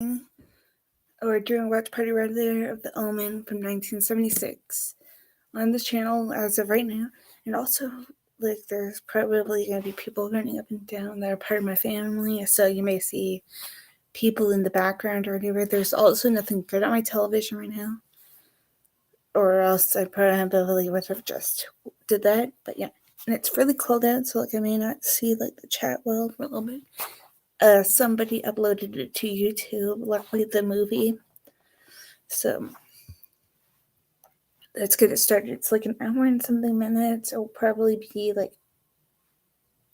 or doing a watch party right there of the Omen from 1976 on this channel as of right now. And also, like, there's probably going to be people running up and down that are part of my family, so you may see people in the background or whatever. There's also nothing good on my television right now, or else I probably would have just did that. But yeah, and it's really cold out, so like I may not see like the chat well for a little bit. Somebody uploaded it to YouTube, luckily the movie. So let's get it started. It's like an hour and something minutes. It'll probably be like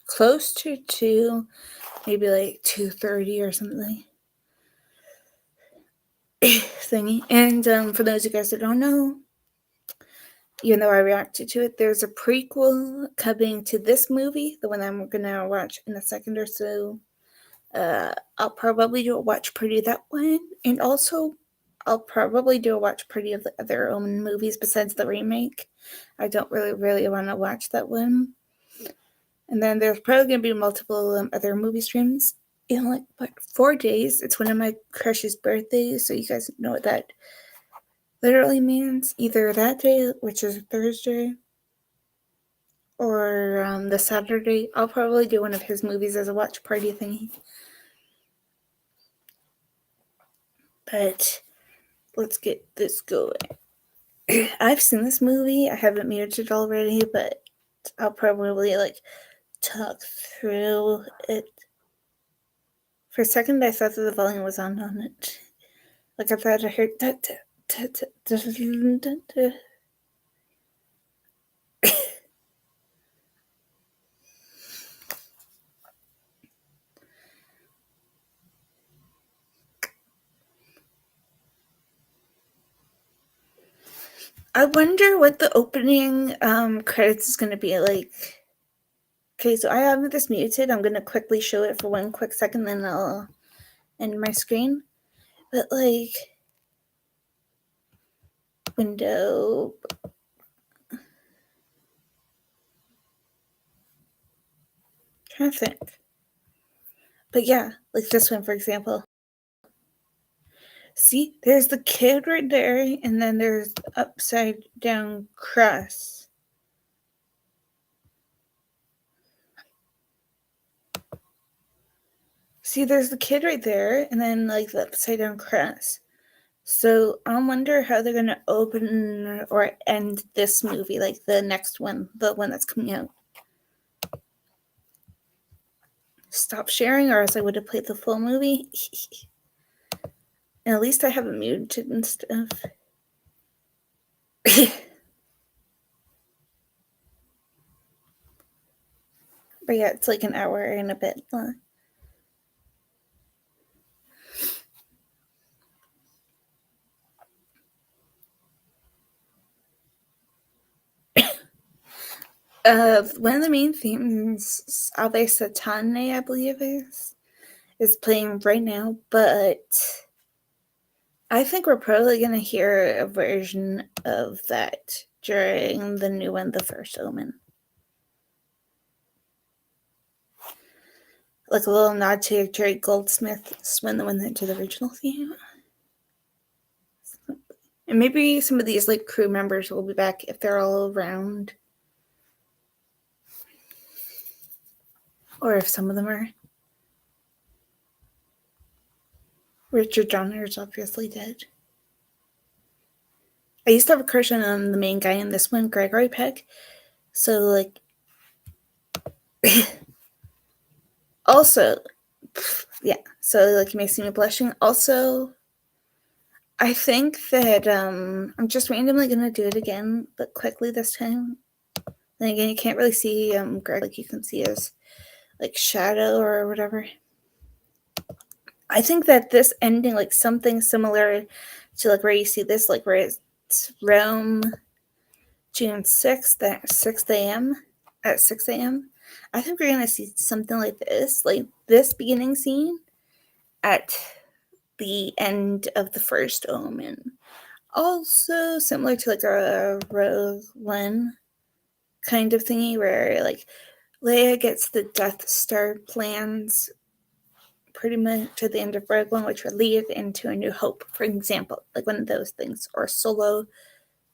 close to 2, maybe like 2:30 or something thingy. And for those of you guys that don't know, even though I reacted to it, there's a prequel coming to this movie, the one I'm gonna watch in a second or so. I'll probably do a watch party of that one, and also I'll probably do a watch party of the other Omen movies besides the remake. I don't really want to watch that one. And then there's probably going to be multiple other movie streams in like 4 days. It's one of my crush's birthdays, so you guys know what that literally means. Either that day, which is Thursday, or the Saturday. I'll probably do one of his movies as a watch party thingy. But let's get this going. I've seen this movie. I haven't muted it already, but I'll probably like talk through it. For a second, I thought that the volume was on it. Like I thought I heard that. I wonder what the opening credits is going to be like. Okay, so I have this muted. I'm going to quickly show it for 1 quick second, then I'll end my screen. But like, window. I'm trying to think. But yeah, like this one, for example. See, there's the kid right there, and then there's upside down cross. See, there's the kid right there, and then like the upside down cross. So I wonder how they're gonna open or end this movie, like the next one, the one that's coming out. Stop sharing, or else I would have played the full movie. And at least I have it muted and stuff. But yeah, it's like an hour and a bit long. One of the main themes, Ave Satane, I believe is playing right now, but I think we're probably going to hear a version of that during the new one, the first Omen. Like a little nod to Jerry Goldsmith's when they went into the original theme. And maybe some of these like crew members will be back if they're all around. Or if some of them are. Richard Donner is obviously dead. I used to have a crush on the main guy in this one, Gregory Peck. So, like, also, yeah. So, like, you may see me blushing. Also, I think that I'm just randomly gonna do it again, but quickly this time. Then again, you can't really see Greg like you can see his like shadow or whatever. I think that this ending, like something similar to like where you see this, like where it's Rome, June 6th at 6 a.m. at 6 a.m. I think we're gonna see something like this beginning scene at the end of the first Omen. Also similar to like a Rogue One kind of thingy where like Leia gets the Death Star plans pretty much at the end of Rogue One, which would lead into A New Hope, for example, like one of those things, or Solo.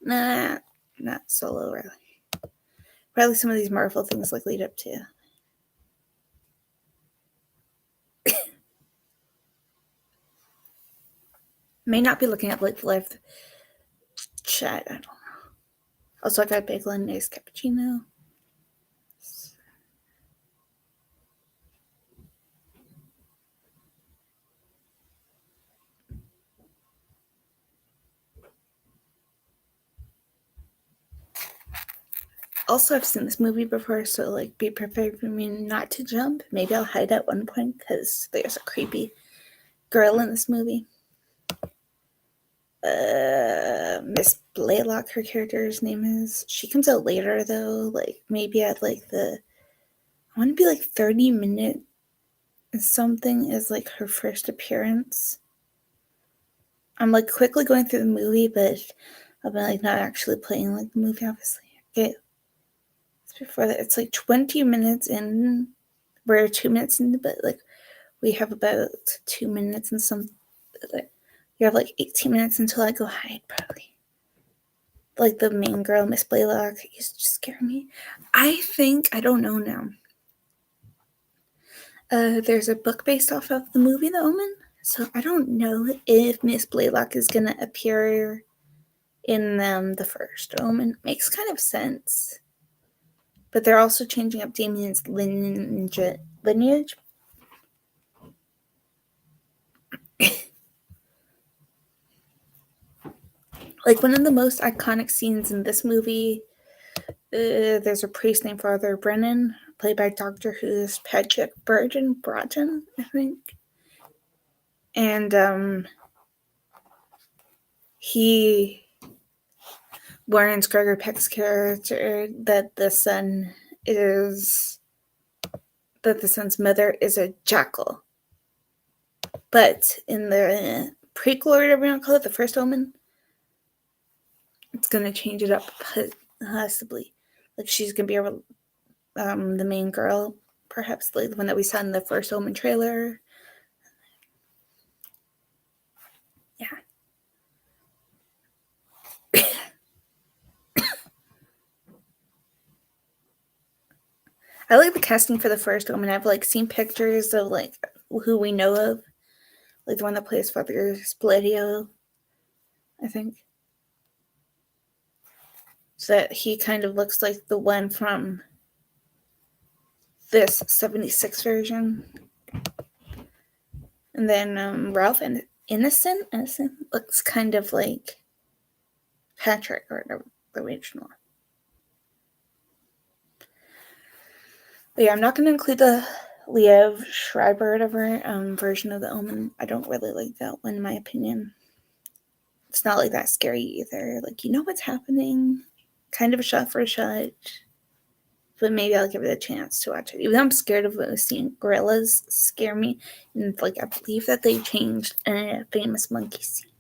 Nah, not Solo, really. Probably some of these Marvel things like lead up to. May not be looking at like live chat. I don't know. Also, I got a bagel and nice cappuccino. Also, I've seen this movie before, so like be prepared for me not to jump. Maybe I'll hide at one point because there's a creepy girl in this movie. Miss Blaylock, her character's name is. She comes out later though, like maybe at like I want to be like 30 minutes something is like her first appearance. I'm like quickly going through the movie, but I've been like not actually playing like the movie, obviously. Okay. It's before that. It's like 20 minutes in. We're 2 minutes in, but like we have about 2 minutes and some. Like, you have like 18 minutes until I go hide, probably. Like the main girl, Miss Blaylock, used to scare me. I don't know now. There's a book based off of the movie The Omen, so I don't know if Miss Blaylock is gonna appear in the first Omen. Makes kind of sense, but they're also changing up Damien's lineage. Like one of the most iconic scenes in this movie, there's a priest named Father Brennan, played by Doctor Who's Patrick Broughton, I think. And he warns Gregor Peck's character that the son's mother is a jackal. But in the prequel or whatever you want to call it, the first Omen, it's going to change it up possibly. Like she's going to be the main girl, perhaps like the one that we saw in the first Omen trailer. Yeah. I like the casting for the first Omen. I've like seen pictures of like who we know of, like the one that plays Father Splitio, I think. So that he kind of looks like the one from this 76 version. And then Ralph and Innocent looks kind of like Patrick or the original. But yeah, I'm not going to include the Liev Schreiber or whatever version of the Omen. I don't really like that one, in my opinion. It's not like that scary either. Like, you know what's happening. Kind of a shot for a shot. But maybe I'll give it a chance to watch it. Even though I'm scared of seeing gorillas scare me. And like I believe that they changed a famous monkey scene.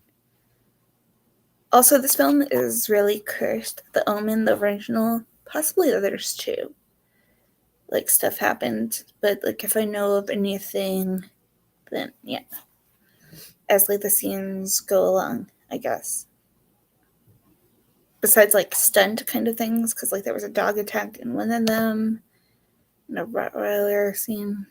Also, this film is really cursed. The Omen, the original, possibly others too. Like stuff happened, but like if I know of anything, then yeah. As like the scenes go along, I guess. Besides like stunt kind of things, because like there was a dog attack in one of them, and a Rottweiler scene.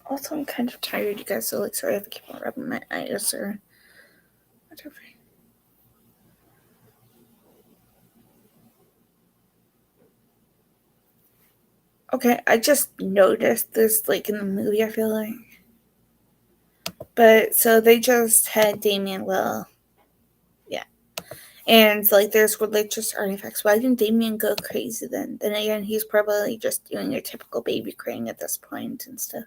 Also, I'm kind of tired, you guys, so like sorry if I keep on rubbing my eyes or whatever. Okay, I just noticed this like in the movie, I feel like. But so they just had Damien, well, yeah. And like there's religious artifacts. Why didn't Damien go crazy then? Then again, he's probably just doing your typical baby crying at this point and stuff.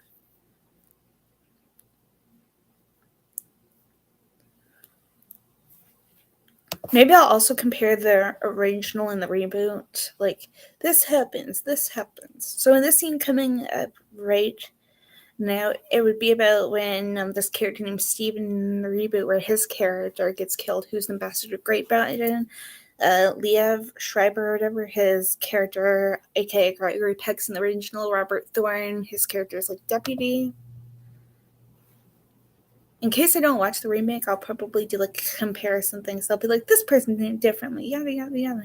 Maybe I'll also compare the original and the reboot. Like, this happens. So in this scene coming up right Now, it would be about when this character named Steven in the reboot, where his character gets killed, who's Ambassador Great Britain. Liev Schreiber or whatever, his character, aka Gregory Peck's in the original, Robert Thorne, his character is like deputy. In case I don't watch the remake, I'll probably do like comparison things. I'll be like, this person did it differently, yada yada yada.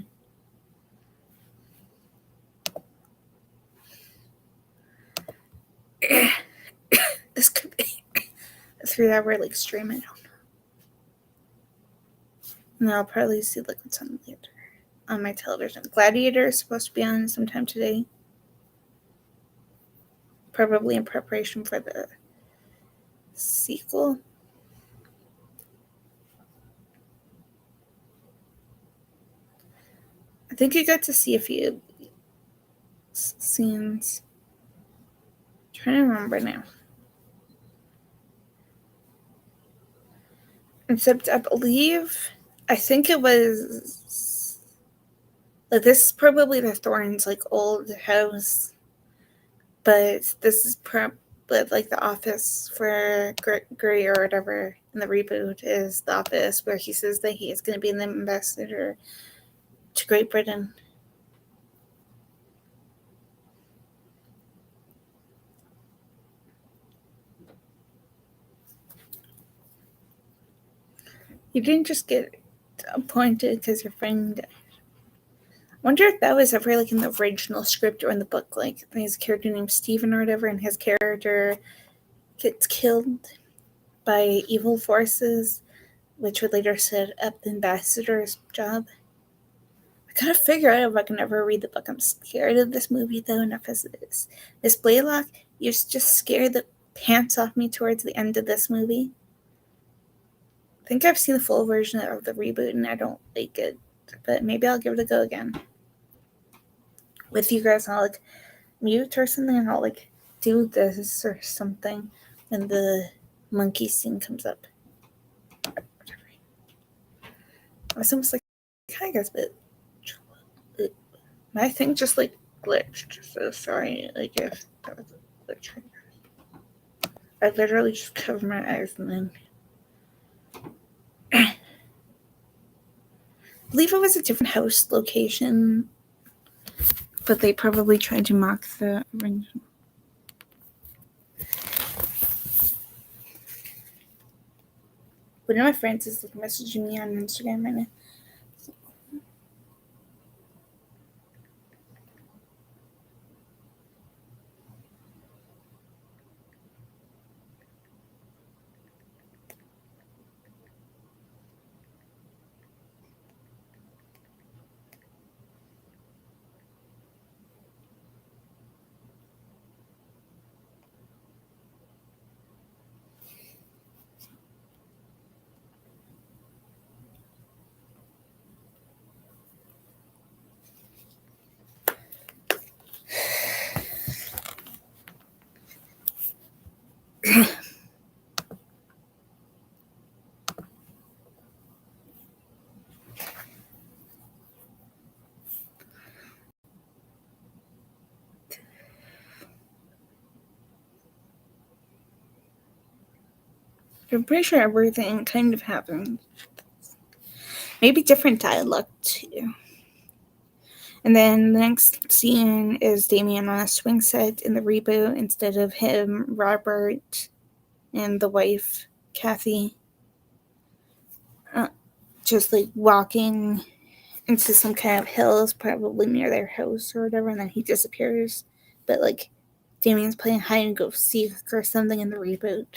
This could be a 3-hour like stream. I don't know. And I'll probably see like what's on later on my television. Gladiator is supposed to be on sometime today, probably in preparation for the sequel. I think you got to see a few scenes. I'm trying to remember now. Except I believe, I think it was like, this is probably the Thorns like old house, but this is like the office for Gray or whatever in the reboot is the office where he says that he is going to be an ambassador to Great Britain. You didn't just get appointed because your friend died. I wonder if that was ever like in the original script or in the book, like his character named Steven or whatever, and his character gets killed by evil forces, which would later set up the ambassador's job. I gotta figure out if I can ever read the book. I'm scared of this movie though, enough as it is. Miss Blaylock, you just scared the pants off me towards the end of this movie. I think I've seen the full version of the reboot and I don't like it, but maybe I'll give it a go again with you guys. I'll like mute or something and I'll like do this or something when the monkey scene comes up. It's almost like, hi guys, but my thing just like glitched. So sorry, like if that was a glitch. I literally just covered my eyes and then I believe it was a different house location, but they probably tried to mock the original. One of my friends is like messaging me on Instagram right now. I'm pretty sure everything kind of happened. Maybe different dialogue too. And then the next scene is Damien on a swing set in the reboot instead of him, Robert, and the wife, Kathy, just like walking into some kind of hills, probably near their house or whatever, and then he disappears. But like Damien's playing hide and go seek or something in the reboot.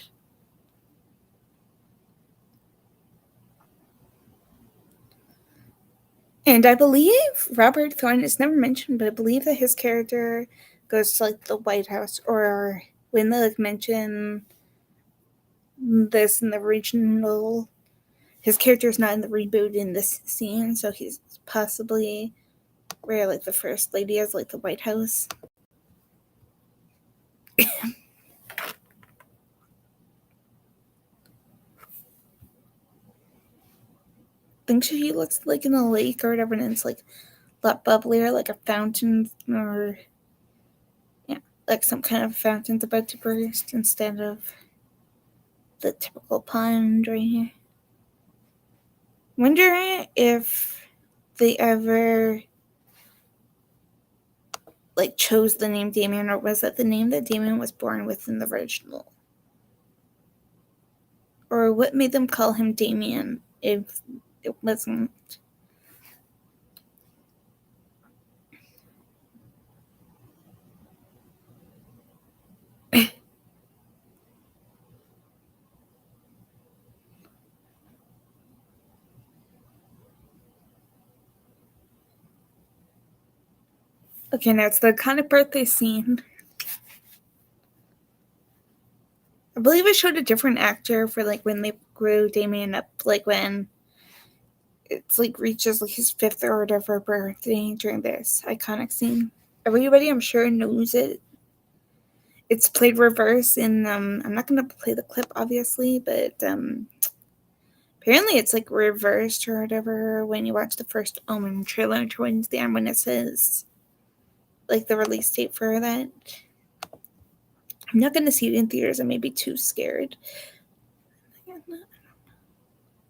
And I believe Robert Thorne is never mentioned, but I believe that his character goes to like the White House, or when they like mention this in the original, his character is not in the reboot in this scene, so he's possibly where like the first lady is, like the White House. I think she looks like in a lake or whatever, and it's like a lot bubblier, like a fountain, or yeah. like some kind of fountain's about to burst instead of the typical pond right here. Wonder if they ever like chose the name Damien, or was that the name that Damien was born with in the original? Or what made them call him Damien if it wasn't? Okay, now it's the kind of birthday scene. I believe it showed a different actor for like when they grew Damien up, like when it's like reaches like his 5th or whatever birthday during this iconic scene. Everybody, I'm sure, knows it. It's played reverse in I'm not gonna play the clip obviously, but apparently it's like reversed or whatever when you watch the first Omen trailer towards the end when it says like the release date for that. I'm not gonna see it in theaters. I may be too scared.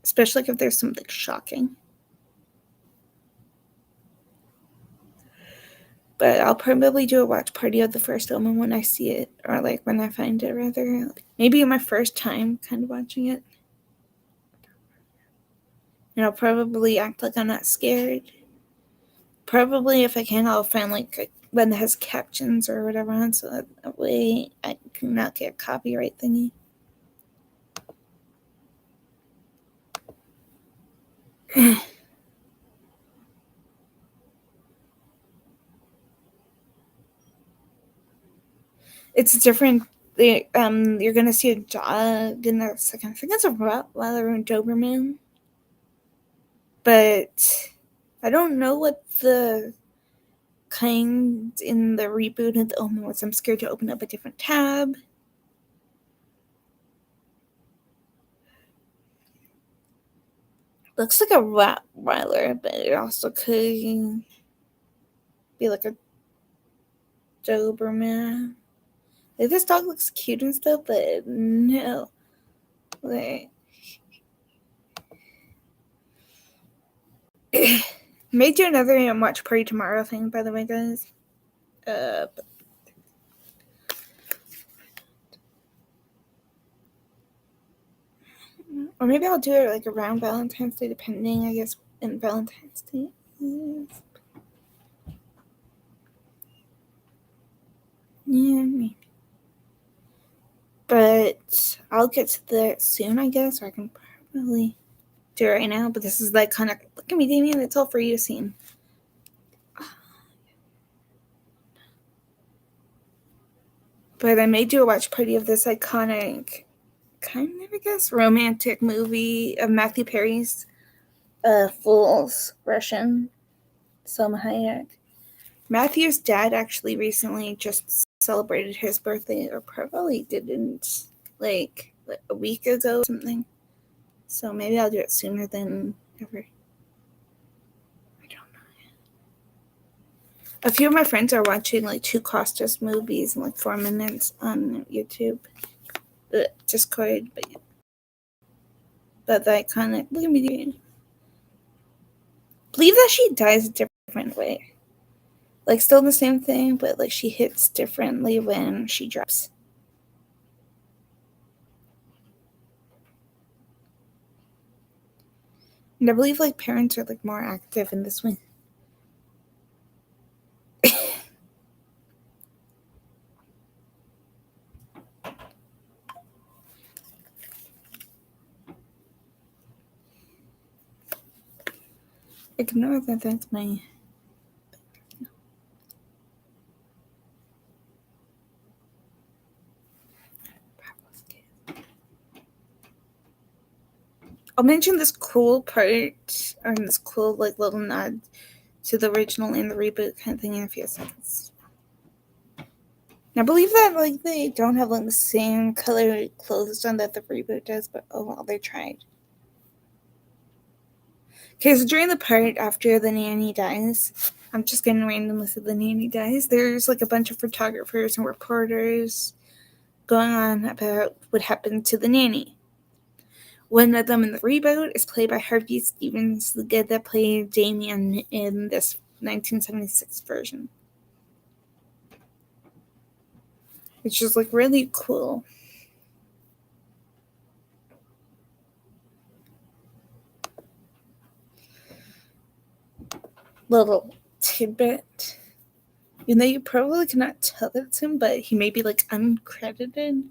Especially if there's something shocking. But I'll probably do a watch party of the first Omen when I see it, or like when I find it rather. Maybe my first time kind of watching it. And I'll probably act like I'm not scared. Probably if I can, I'll find like one that has captions or whatever on, so that way I can not get a copyright thingy. It's different. You're gonna see a dog in the second. I think it's a Rottweiler and Doberman, but I don't know what the kind in the reboot of the Omen was. I'm scared to open up a different tab. Looks like a Rottweiler, but it also could be like a Doberman. Like, this dog looks cute and stuff, but no. Like, may do another watch party tomorrow thing, by the way, guys. Or maybe I'll do it like around Valentine's Day, depending, I guess, when Valentine's Day is. Yeah, maybe. But I'll get to that soon, I guess, or I can probably do it right now. But this is like kind of, look at me, Damien, it's all for you to see. But I may do a watch party of this iconic, kind of, I guess, romantic movie of Matthew Perry's Fool's Russian, Selma Hayek. Matthew's dad actually recently just celebrated his birthday, or probably didn't, like a week ago or something. So maybe I'll do it sooner than ever. I don't know. A few of my friends are watching like 2 Costas movies in like 4 minutes on YouTube. Discord, but that kind of, look at me doing. Believe that she dies a different way. Like, still the same thing, but like she hits differently when she drops. And I believe like parents are like more active in this one. Ignore that that's my... I'll mention this cool part, or this cool like little nod to the original and the reboot kind of thing in a few seconds. And I believe that like they don't have like the same color clothes on that the reboot does, but oh well, they tried. Okay, so during the part after the nanny dies, I'm just getting randomly to the nanny, guys. There's like a bunch of photographers and reporters going on about what happened to the nanny. One of them in the reboot is played by Harvey Stevens, the guy that played Damien in this 1976 version. Which is like really cool. Little tidbit. You know, you probably cannot tell it's him, but he may be like uncredited.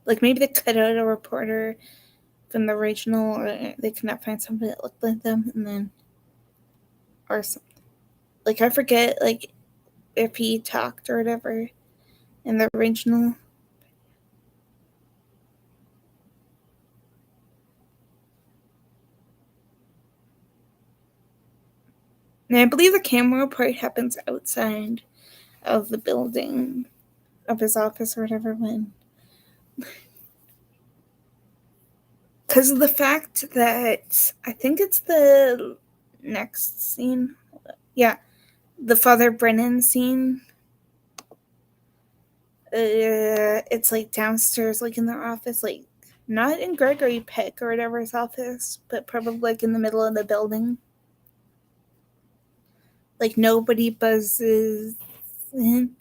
Like maybe they cut out a reporter from the original, or they could not find somebody that looked like them, and then or something. Like I forget, like if he talked or whatever in the original. And I believe the camera part happens outside of the building of his office or whatever when. Because of the fact that I think it's the next scene. Yeah, the Father Brennan scene. It's like downstairs, like in their office, like not in Gregory Peck or whatever's office, but probably like in the middle of the building. Like nobody buzzes in.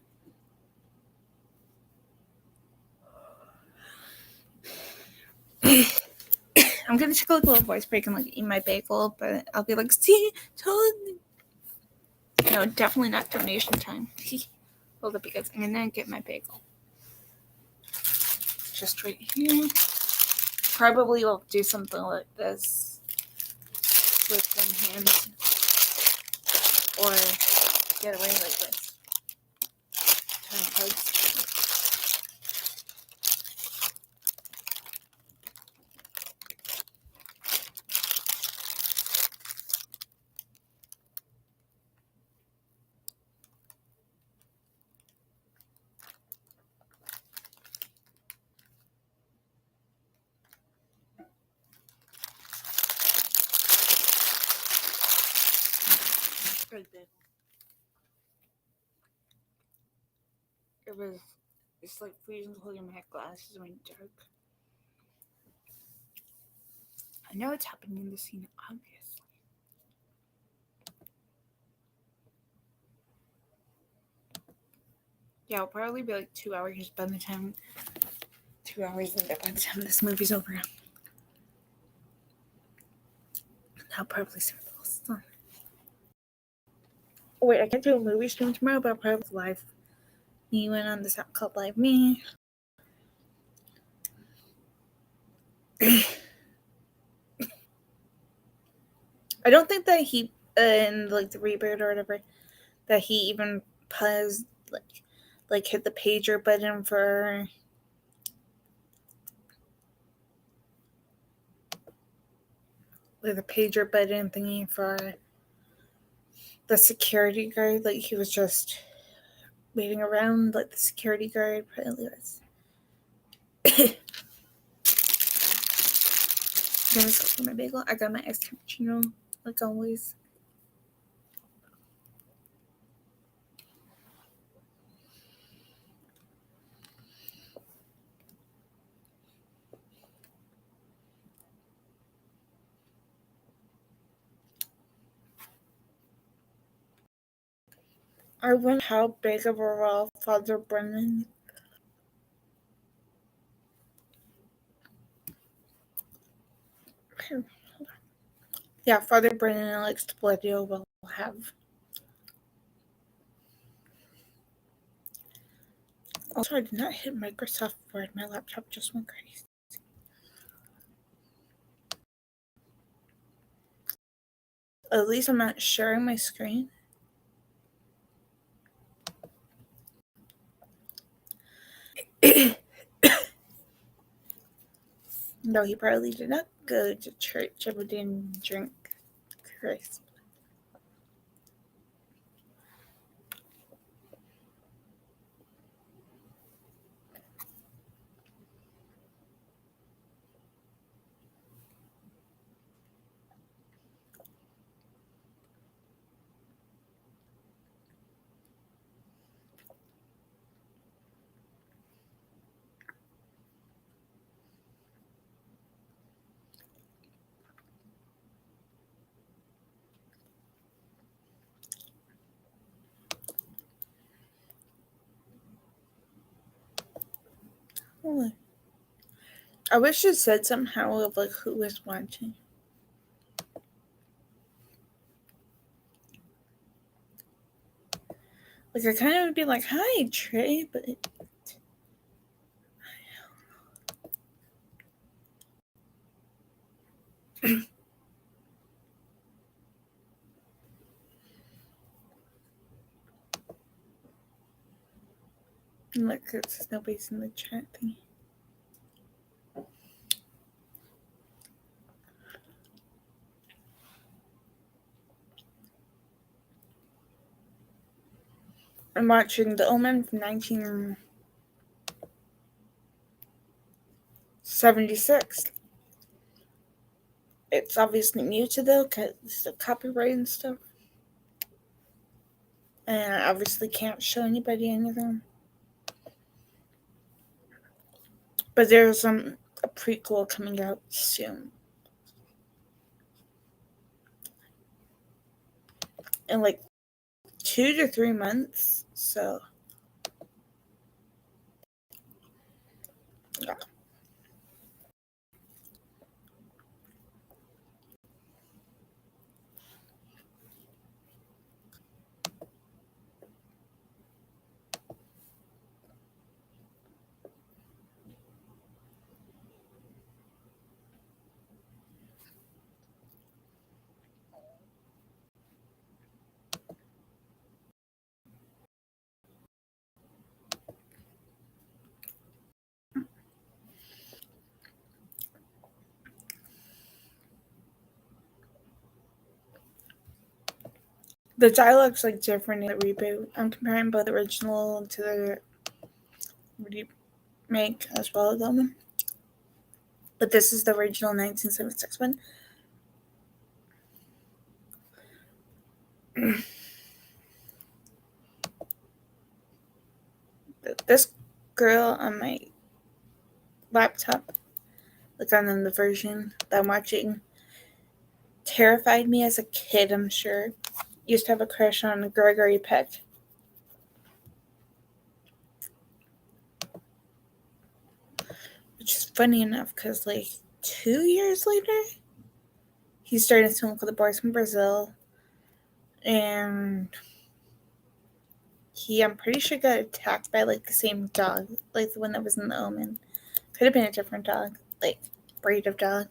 I'm gonna take a little voice break and like eat my bagel, but I'll be like, see, told me. No, definitely not donation time. Hold up, you guys. I'm gonna get my bagel. Just right here. Probably will do something like this with one hand, or get away like this. Turn hugs. It's like freezing holding my glasses when dark. I know it's happening in the scene, obviously. Yeah, it'll probably be like 2 hours by the time 2 hours later by the time this movie's over. I'll probably see what else is on. Oh wait, I can't do a movie stream tomorrow, but I'll probably live. Me went on this app called Live Me. I don't think that he in like the reboot or whatever that he even paused like hit the pager button for like the pager button thingy for the security guard. Like he was just waiting around like the security guard probably was. There's my bagel. I got my iced cappuccino like always. I wonder how big of a role Father Brennan. Yeah, Father Brennan and Alex Spledio will have. Also, I did not hit Microsoft Word. My laptop just went crazy. At least I'm not sharing my screen. No, he probably did not go to church. I didn't drink Christ. I wish it said somehow of like who was watching. Like I kind of would be like, "Hi, Trey," but look, because nobody's in the chat thing. I'm watching the Omen from 1976. It's obviously muted though, because of copyright and stuff. And I obviously can't show anybody anything. But there's a prequel coming out soon. In like 2 to 3 months. So, yeah. The dialogue's like different in the reboot. I'm comparing both the original to the remake as well as Omen. But this is the original 1976 one. This girl on my laptop, like on the version that I'm watching, terrified me as a kid, I'm sure. Used to have a crush on Gregory Peck. Which is funny enough because, like, 2 years later, he started swimming with the boys from Brazil. And I'm pretty sure, got attacked by, like, the same dog, like the one that was in the Omen. Could have been a different dog, like, breed of dog.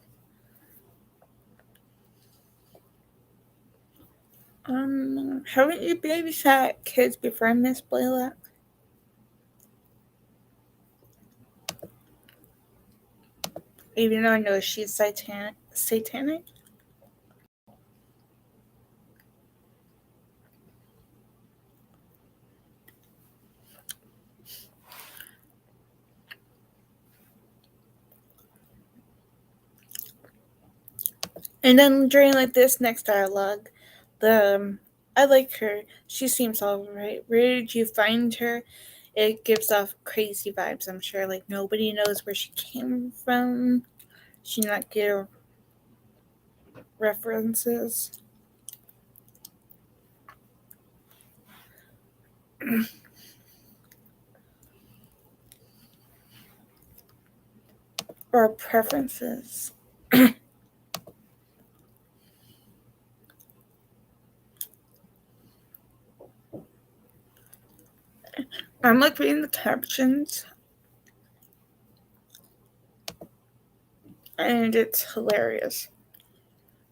Haven't you babysat kids before, Miss Blaylock? Even though I know she's satanic. And then during like this next dialogue, I like her. She seems alright. Where did you find her? It gives off crazy vibes, I'm sure. Like nobody knows where she came from. She not give references. Or preferences. I'm like reading the captions, and it's hilarious.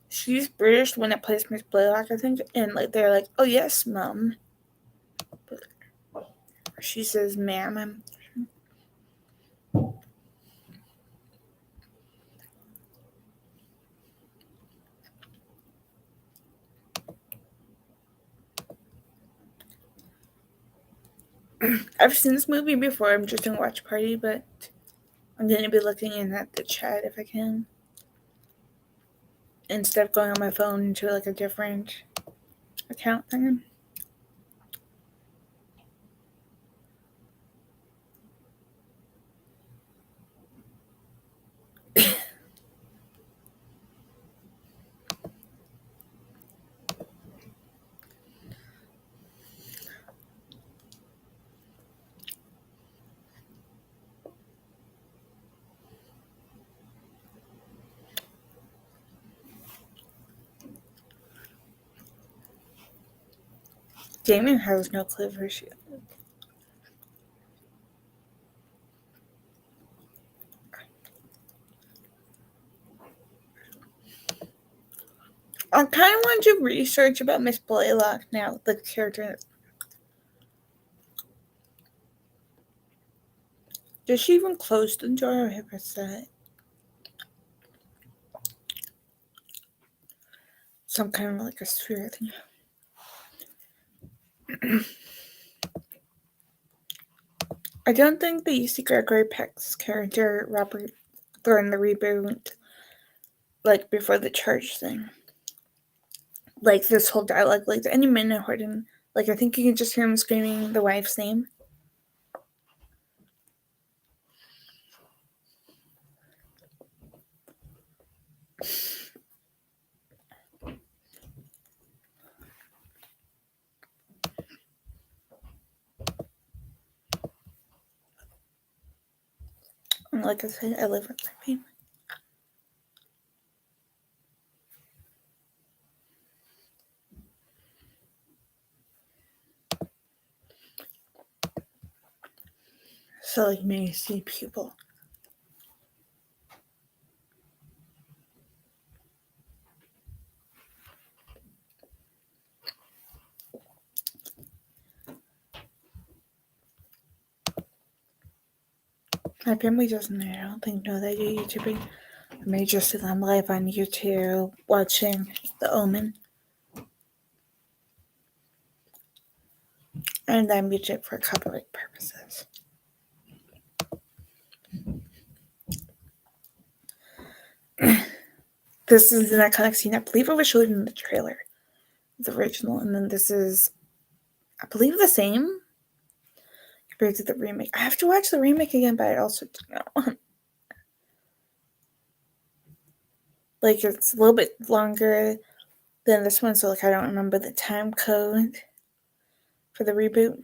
She's British when it plays Miss Blaylock, I think, and like they're like, "Oh yes, mom." She says, "Ma'am." I've seen this movie before. I'm just doing a watch party, but I'm going to be looking in at the chat if I can, instead of going on my phone into like a different account thing. Damien has no clue who she is. I kind of want to do research about Miss Blaylock now, the character. Does she even close the door or have her set? Some kind of like a sphere thing. I don't think they used to Gregory Peck's character, Robert, during the reboot, like before the church thing. Like this whole dialogue, like any minute heard him, like I think you can just hear him screaming the wife's name. And like I said, I live with my family. So like may see people. My family doesn't know. I don't think know that you're YouTubing. I may just see them live on YouTube watching the Omen. And I mute it for copyright purposes. This is an iconic scene. I believe it was showed in the trailer, the original, and then this is, I believe, the same compared to the remake. I have to watch the remake again, but I also don't know. Like it's a little bit longer than this one, so like I don't remember the time code for the reboot.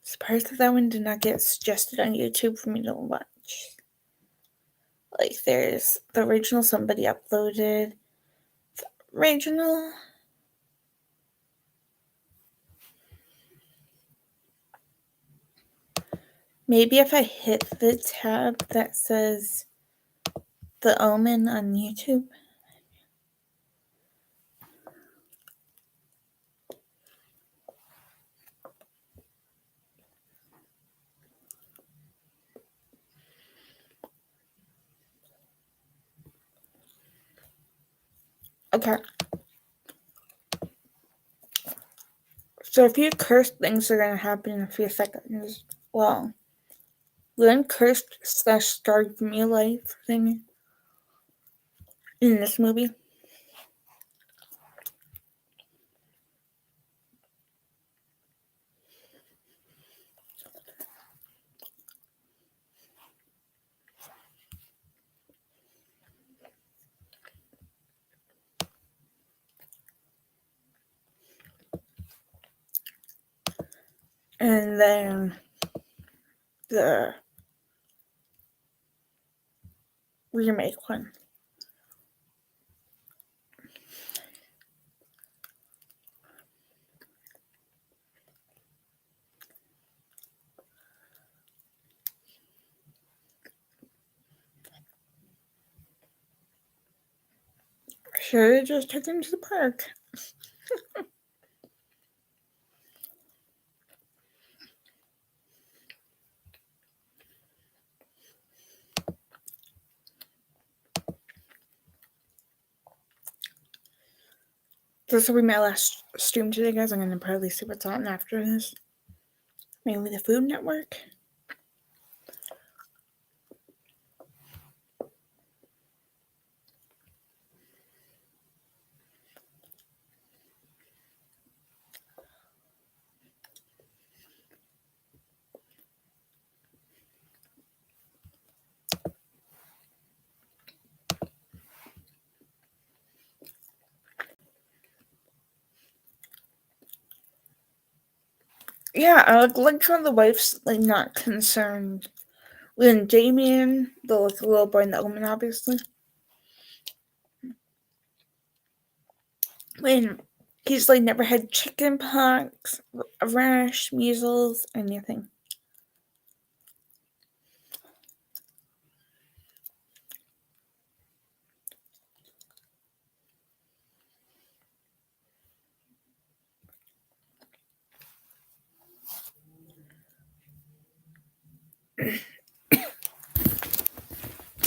Surprised that one did not get suggested on YouTube for me to watch. Like there's the original somebody uploaded. The original. Maybe if I hit the tab that says The Omen on YouTube. Okay. So a few cursed things are gonna happen in a few seconds. Well, one cursed / scarred from your life thing in this movie. And then the remake one. Should have just took him to the park. This will be my last stream today, guys. I'm gonna probably see what's on after this. Mainly the Food Network. Yeah, I like how the wife's like not concerned. When Damien, the like little boy in the Omen, obviously. When he's like never had chicken pox, a rash, measles, anything.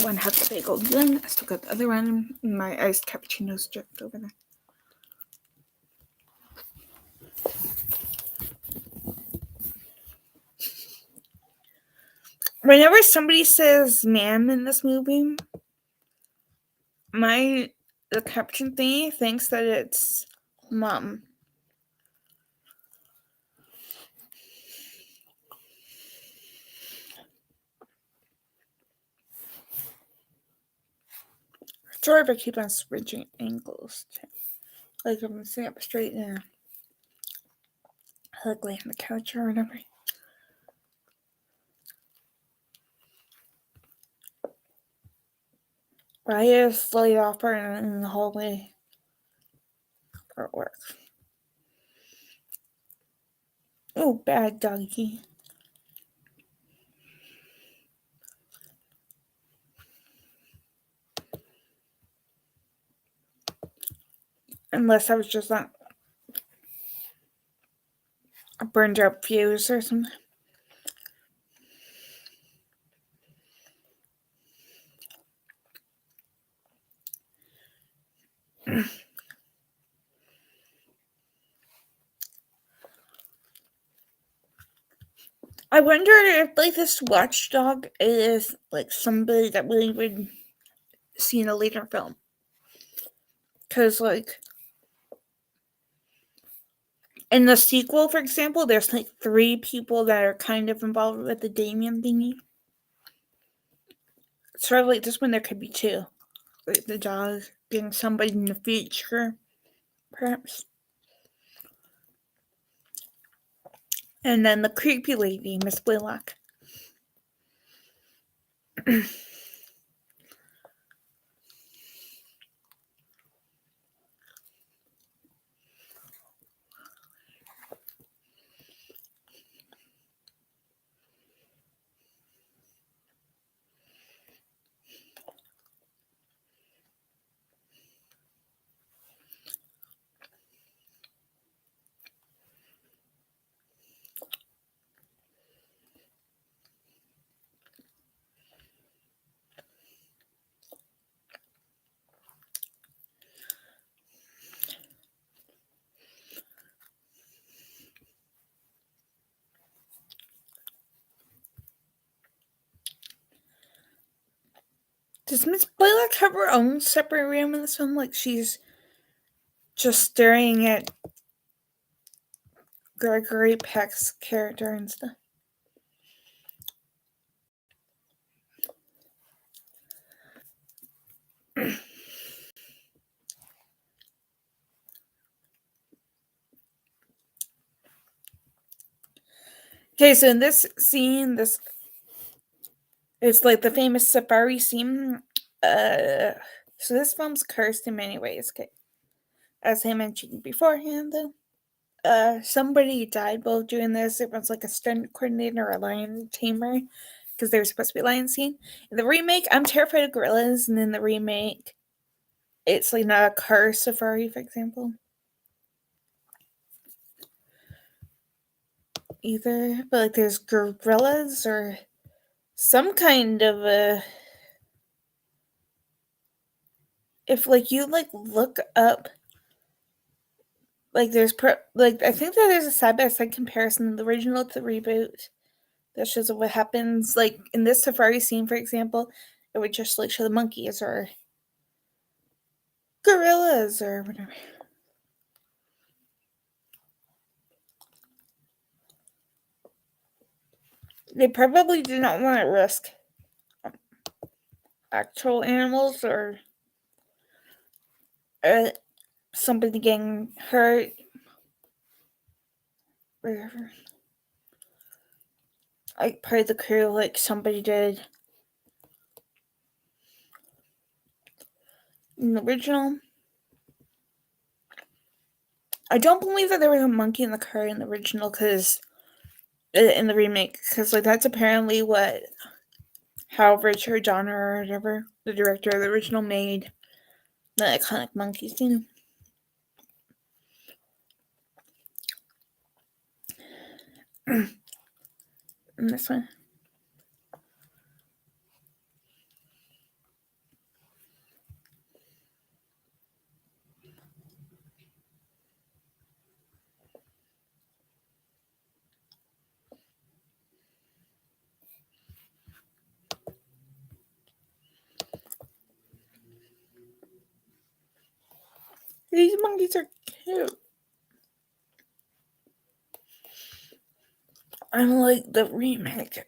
One has the bagel done. I still got the other one. My iced cappuccino's dripped over there. Whenever somebody says ma'am in this movie, the caption thingy thinks that it's mom. Sorry if I keep on switching angles. Like I'm sitting up straight now. Like laying on the couch or whatever. I just laid off her in the hallway or at work. Oh, bad doggy. Unless I was just on a burned out fuse or something. I wonder if like this watchdog is like somebody that we would see in a later film. Because like in the sequel, for example, there's like 3 people that are kind of involved with the Damien thingy. Sort of like this one, there could be 2. Like the dog being somebody in the future, perhaps. And then the creepy lady, Miss Blaylock. Does Miss Blaylock have her own separate room in this film? Like she's just staring at Gregory Peck's character and stuff. Okay, so in this scene, this it's like the famous safari scene. So this film's cursed in many ways. Okay, as I mentioned beforehand, though, somebody died while doing this. It was like a stunt coordinator or a lion tamer because they were supposed to be lion scene. In the remake, I'm terrified of gorillas, and in the remake, it's like not a car safari, for example. Either, but like there's gorillas or some kind of a. If like you like look up, like there's like I think that there's a side by side comparison of the original to the reboot that shows what happens. Like in this safari scene, for example, it would just like show the monkeys or gorillas or whatever. They probably did not want to risk actual animals or somebody getting hurt. Whatever. Like part of the crew, like somebody did in the original. I don't believe that there was a monkey in the car in the original, because in the remake, because like that's apparently how Richard Donner or whatever, the director of the original, made the iconic monkey scene. And this one. These monkeys are cute. Unlike the remake.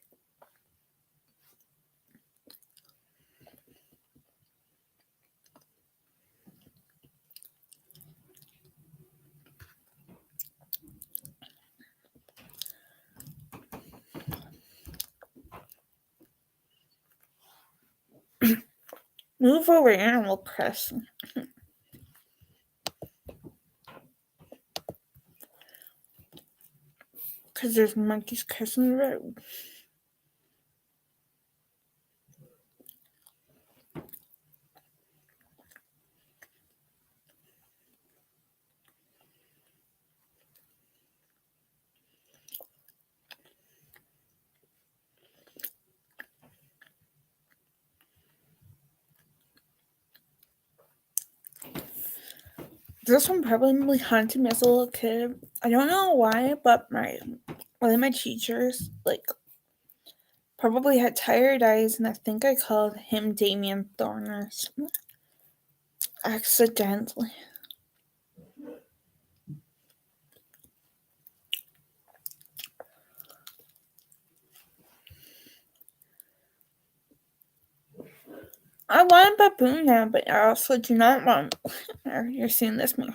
Move over, Animal Press. Because there's monkeys crossing the road. This one probably haunted me as a little kid. I don't know why, but one of my teachers probably had tired eyes, and I think I called him Damien Thorn accidentally. I want a baboon now, but I also do not want. You're seeing this movie.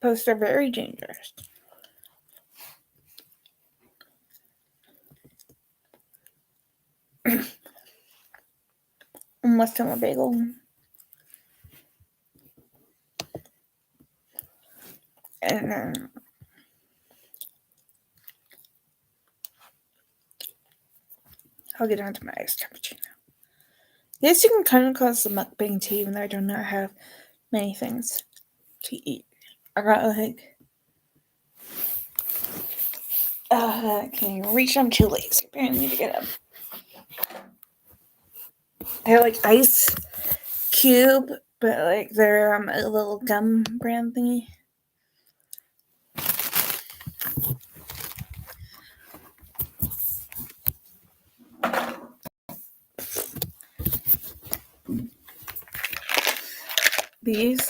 Those are very dangerous. Unless I'm a bagel. And then I'll get on to my iced cappuccino. Yes, you can kind of cause the mukbang tea, even though I do not have many things to eat. I got I can't even reach. I'm too lazy apparently to get up. They're like ice cube, but they're a little gum brand thingy. These.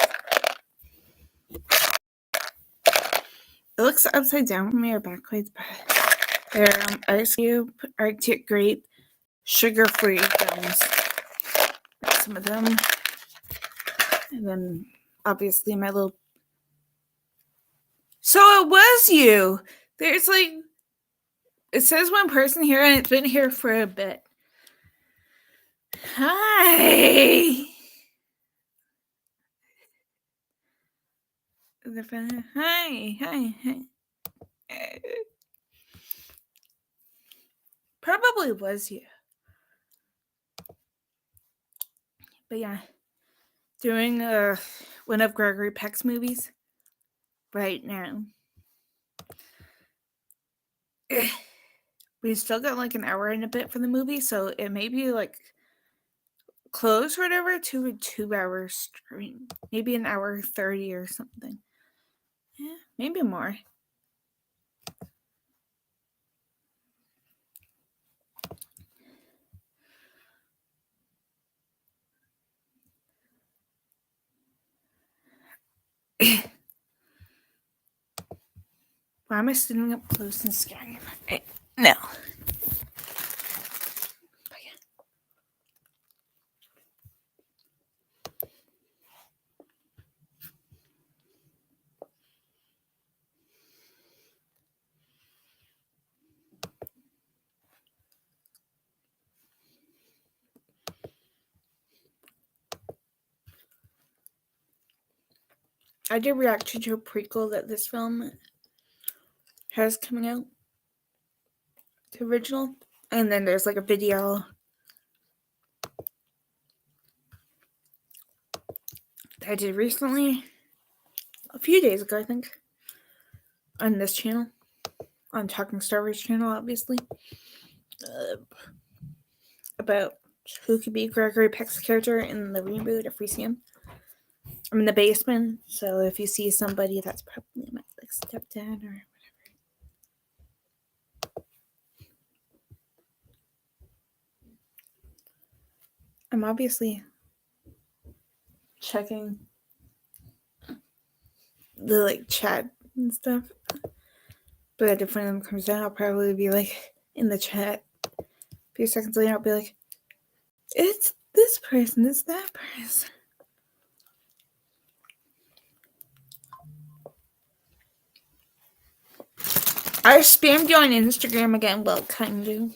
It looks upside down for me or backwards, but they're ice cube, Arctic grape, sugar-free gums. Some of them. And then obviously my little. So it was you! There's it says one person here and it's been here for a bit. Hi! Hi. Probably was you. But yeah. Doing one of Gregory Peck's movies right now. We still got an hour and a bit for the movie, so it may be close or whatever to a 2-hour stream. Maybe an hour 30 or something. Yeah, maybe more. Why am I sitting up close and scaring him? No. I did reaction to a prequel that this film has coming out, the original, and then there's like a video that I did recently, a few days ago, I think, on this channel, on Talking Star Wars channel, obviously, about who could be Gregory Peck's character in the reboot if we see him. I'm in the basement, so if you see somebody, that's probably my like stepdad or whatever. I'm obviously checking the like chat and stuff, but if one of them comes down, I'll probably be like in the chat. A few seconds later, I'll be like, "It's this person, it's that person." I spammed you on Instagram again. Well, kind of.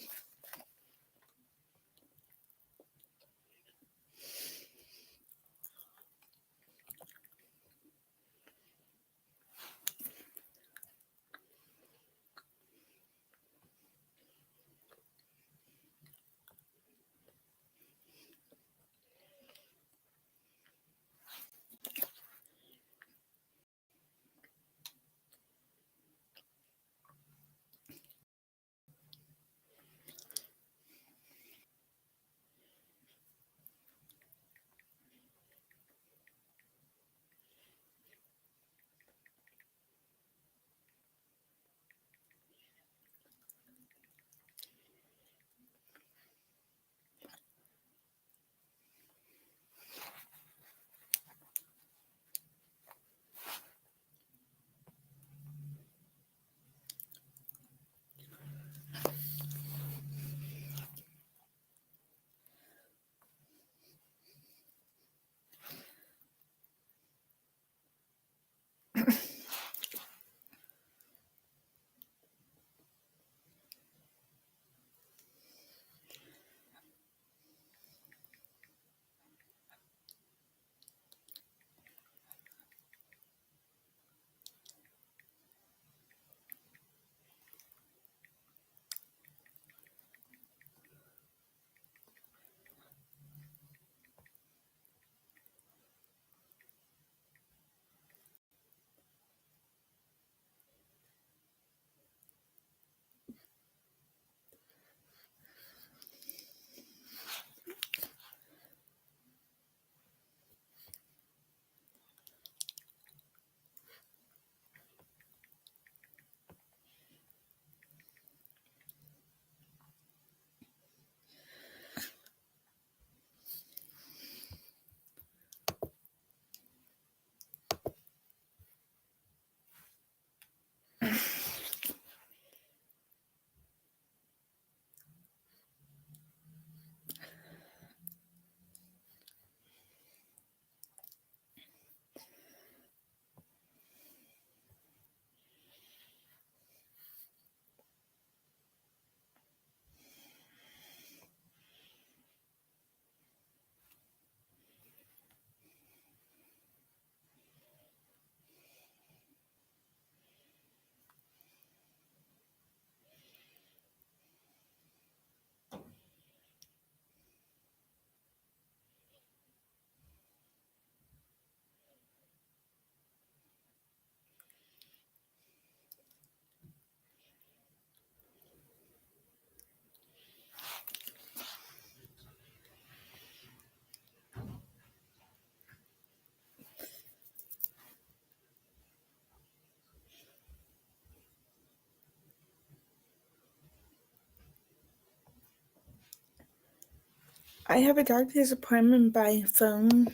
I have a doctor's appointment by phone.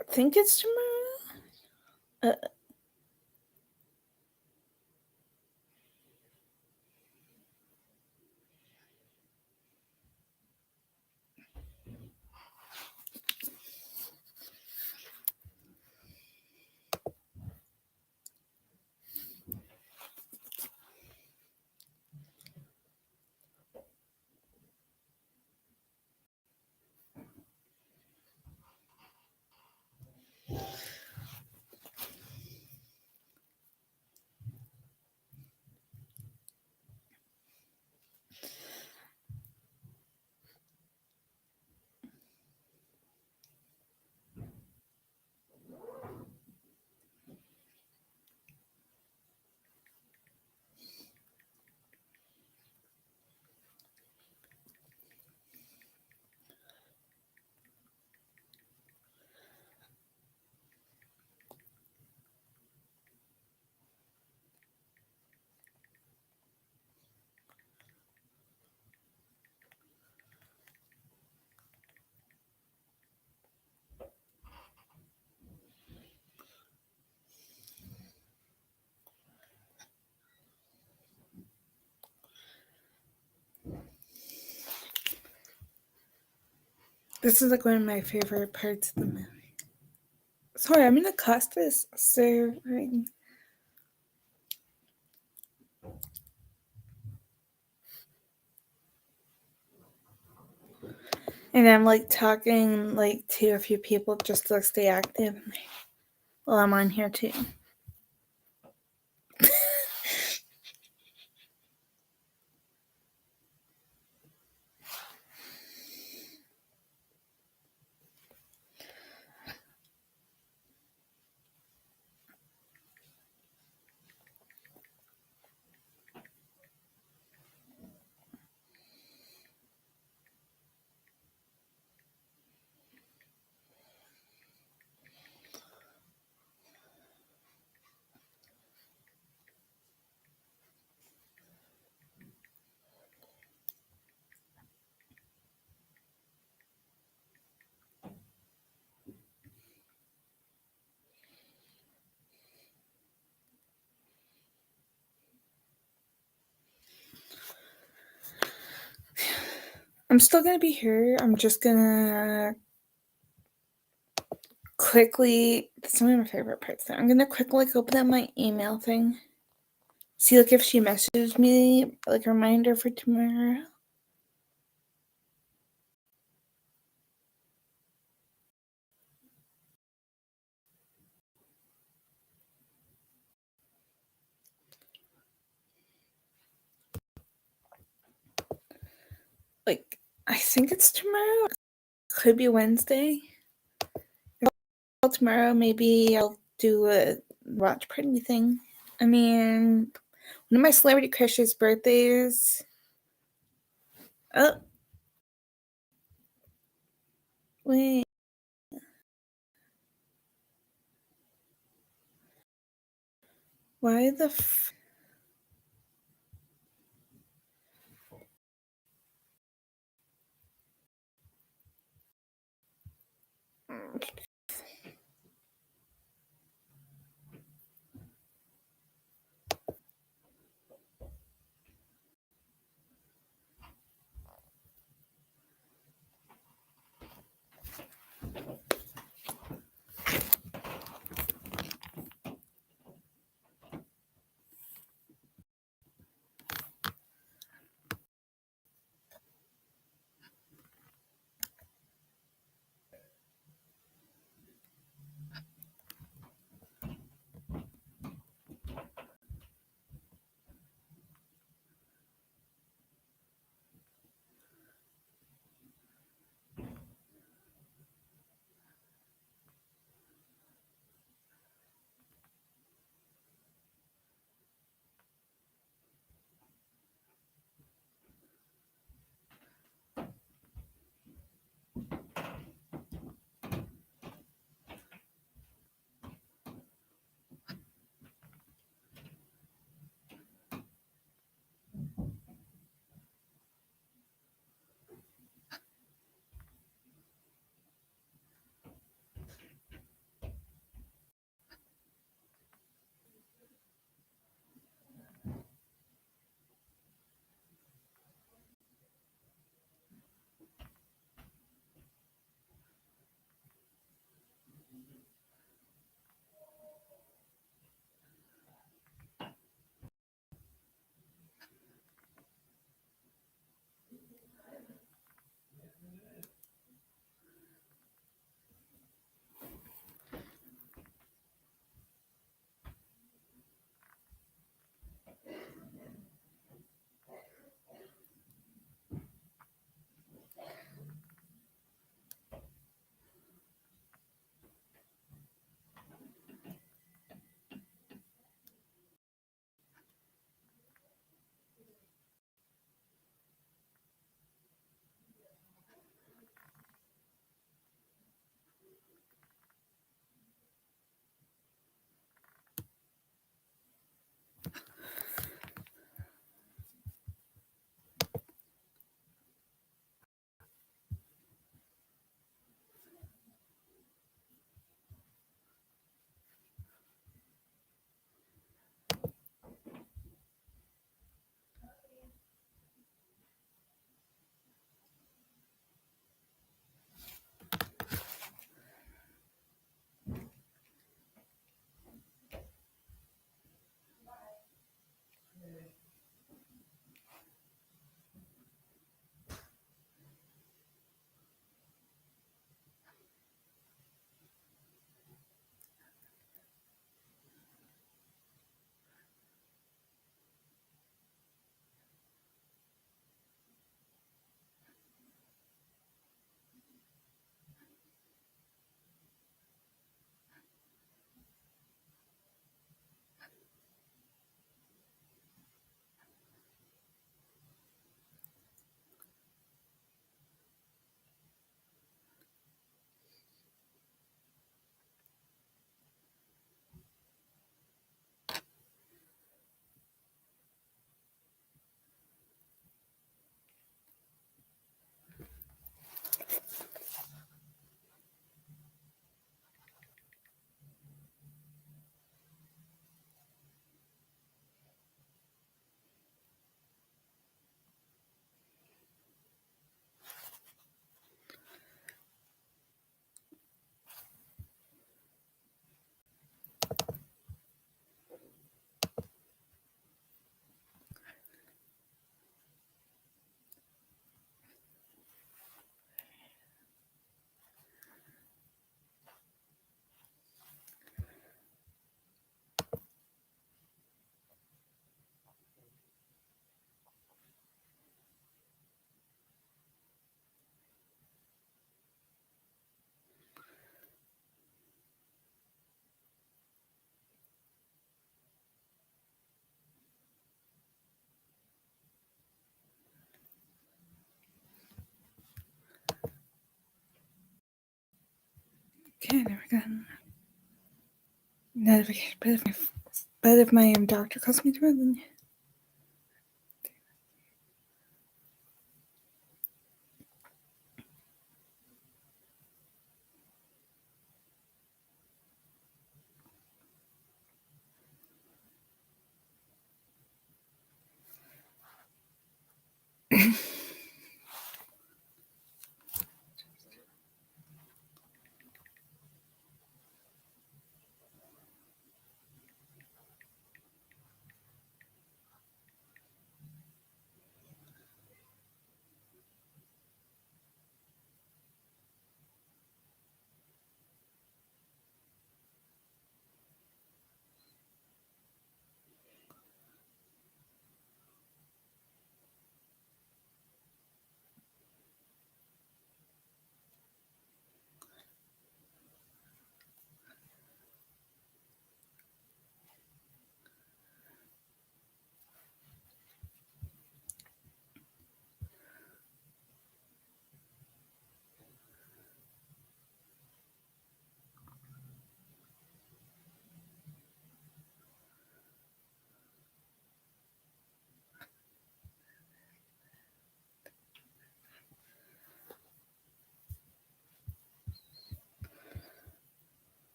I think it's tomorrow. This is like one of my favorite parts of the movie. Sorry, I'm in the Costas serving. And I'm like talking like to a few people just to like, stay active while I'm on here too. I'm still gonna be here. I'm just gonna quickly. That's one of my favorite parts. There. I'm gonna quickly like open up my email thing. See like if she messaged me like a reminder for tomorrow. Like I think it's tomorrow. Could be Wednesday. Tomorrow maybe I'll do a watch party thing. I mean, one of my celebrity crushes' birthdays. Oh, wait. Why the Okay, there we go. Notification. But if my doctor calls me tomorrow, then.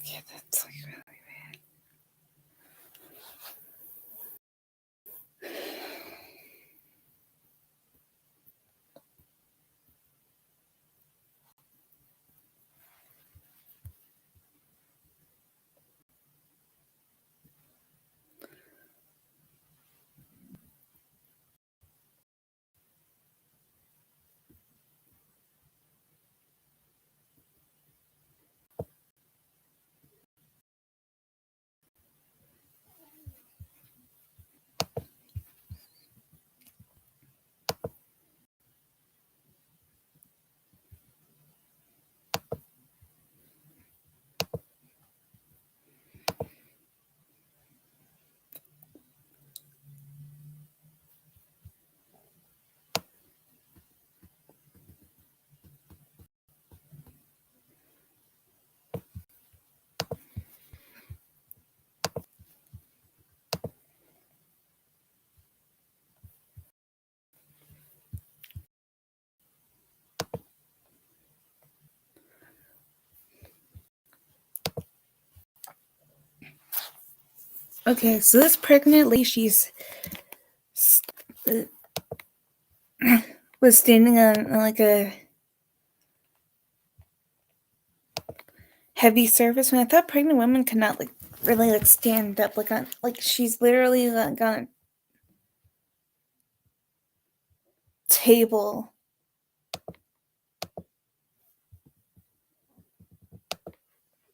Yeah, that's like really bad. Okay, so this pregnant lady, she's was standing on like a heavy surface when I thought pregnant women could not like really like stand up like on like she's literally like on a table.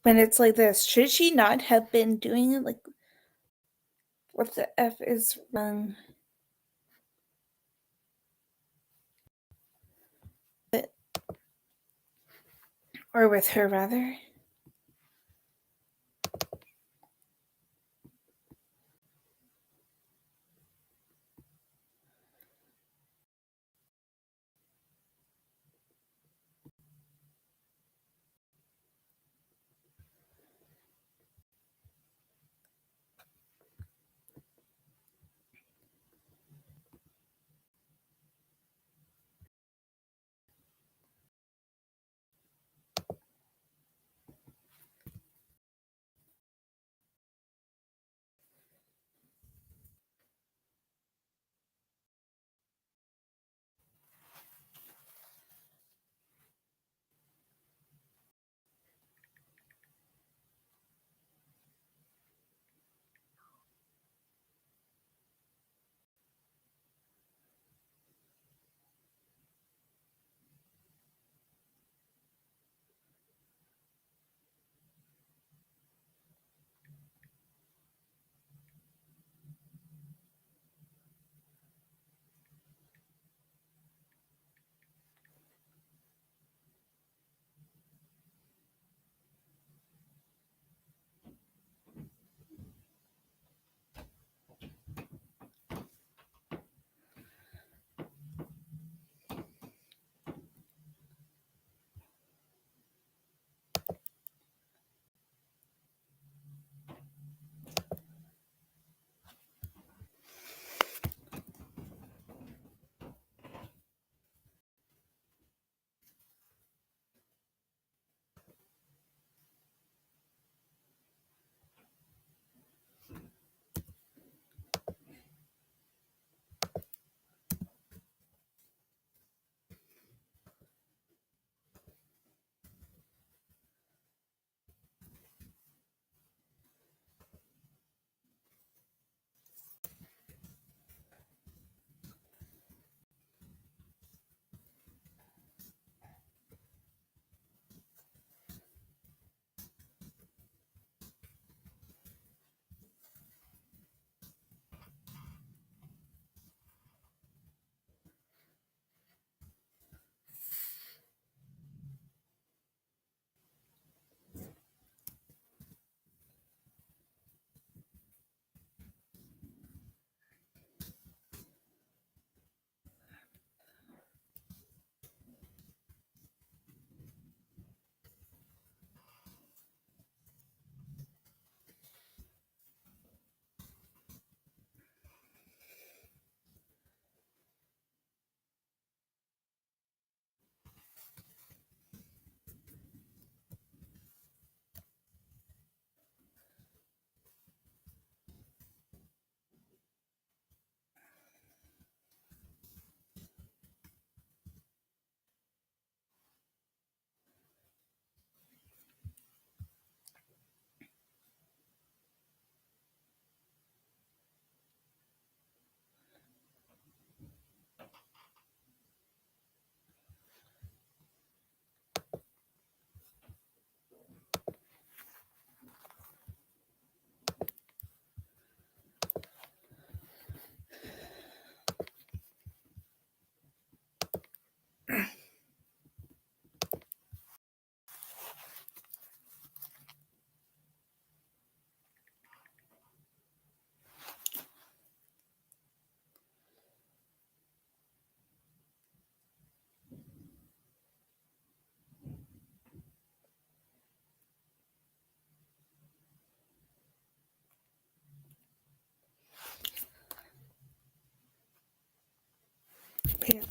When it's like this, should she not have been doing it? Like, what the F is wrong? Or with her, rather?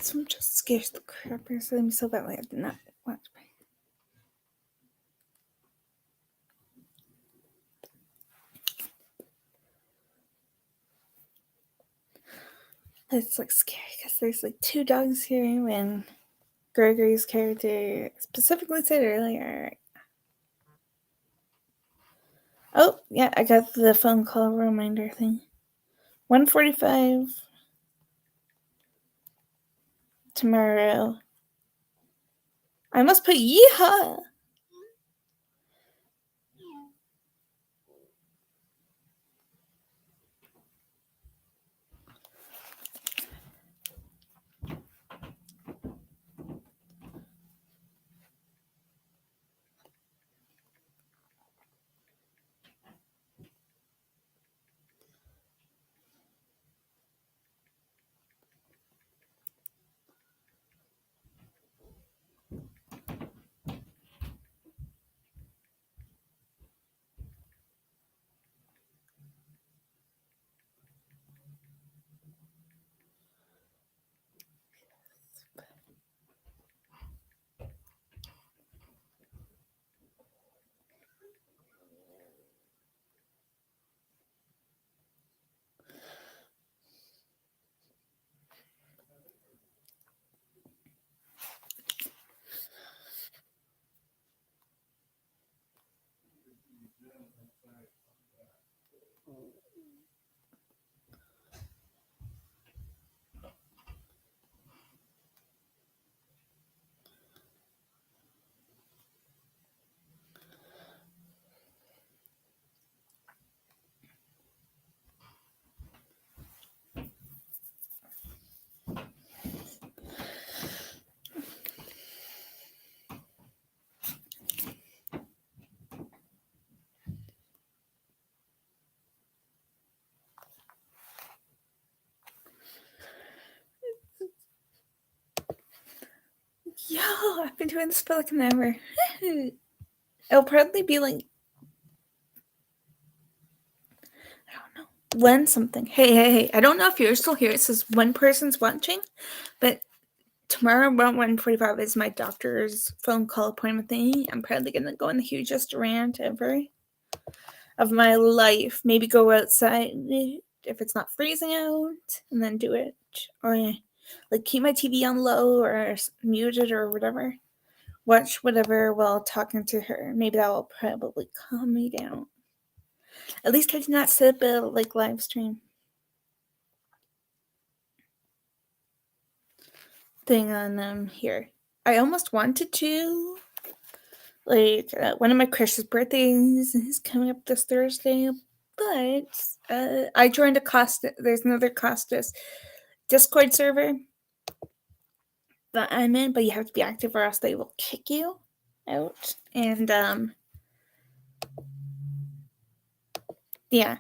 So I'm just scared the crap out of me so badly. I did not watch. It's like scary because there's like two dogs here, and Gregory's character specifically said earlier. Oh yeah, I got the phone call reminder thing. 1:45 tomorrow. I must put yeehaw. Yo, I've been doing this for like an hour. It'll probably be like, I don't know, when something. Hey. I don't know if you're still here. It says one person's watching, but tomorrow around 1:45 is my doctor's phone call appointment thingy. I'm probably gonna go on the hugest rant ever of my life. Maybe go outside if it's not freezing out, and then do it, or like keep my TV on low or muted or whatever. Watch whatever while talking to her. Maybe that will probably calm me down. At least I did not set up a like live stream thing on here. I almost wanted to. Like one of my crush's birthdays is coming up this Thursday, but I joined a Costas. There's another Costas Discord server that I'm in, but you have to be active or else they will kick you out. And yeah.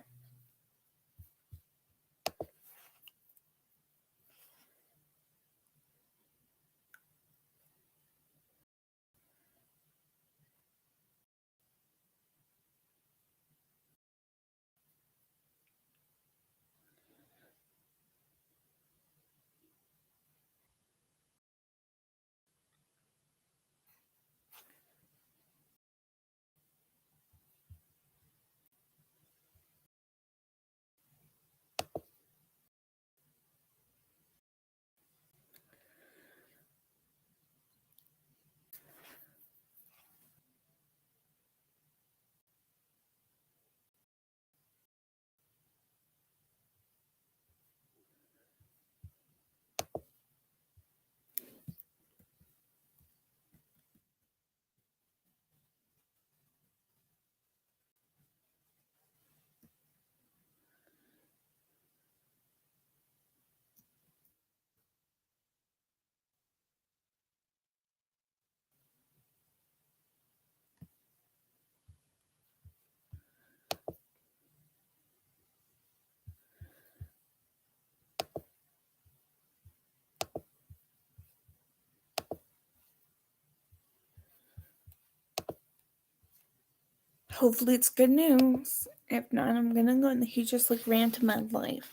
Hopefully it's good news. If not, I'm gonna go in the hugest like rant of my life.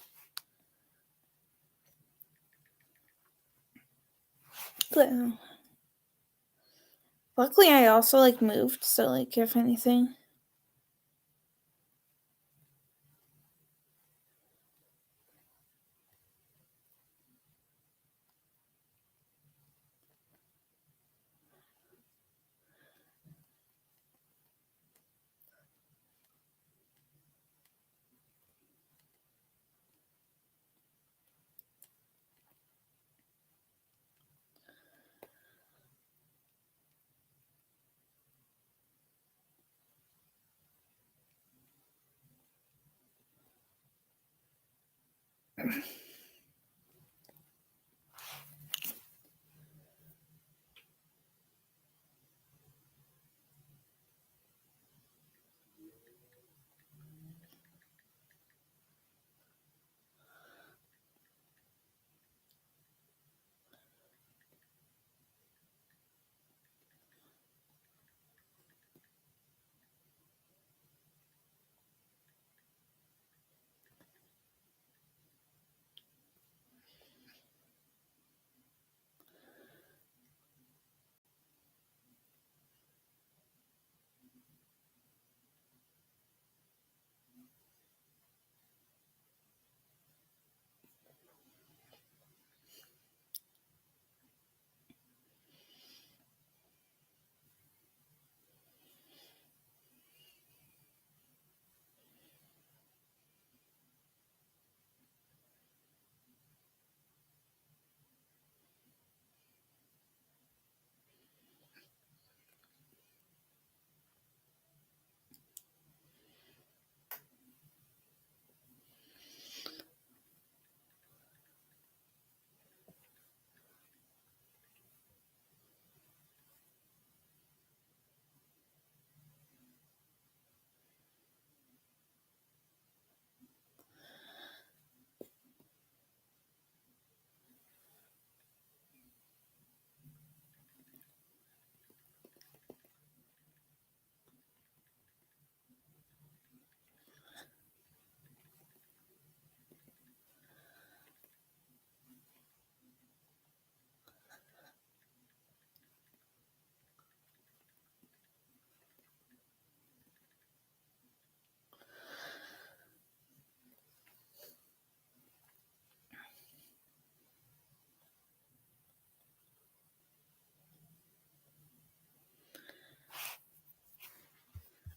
But luckily, I also like moved, so like if anything.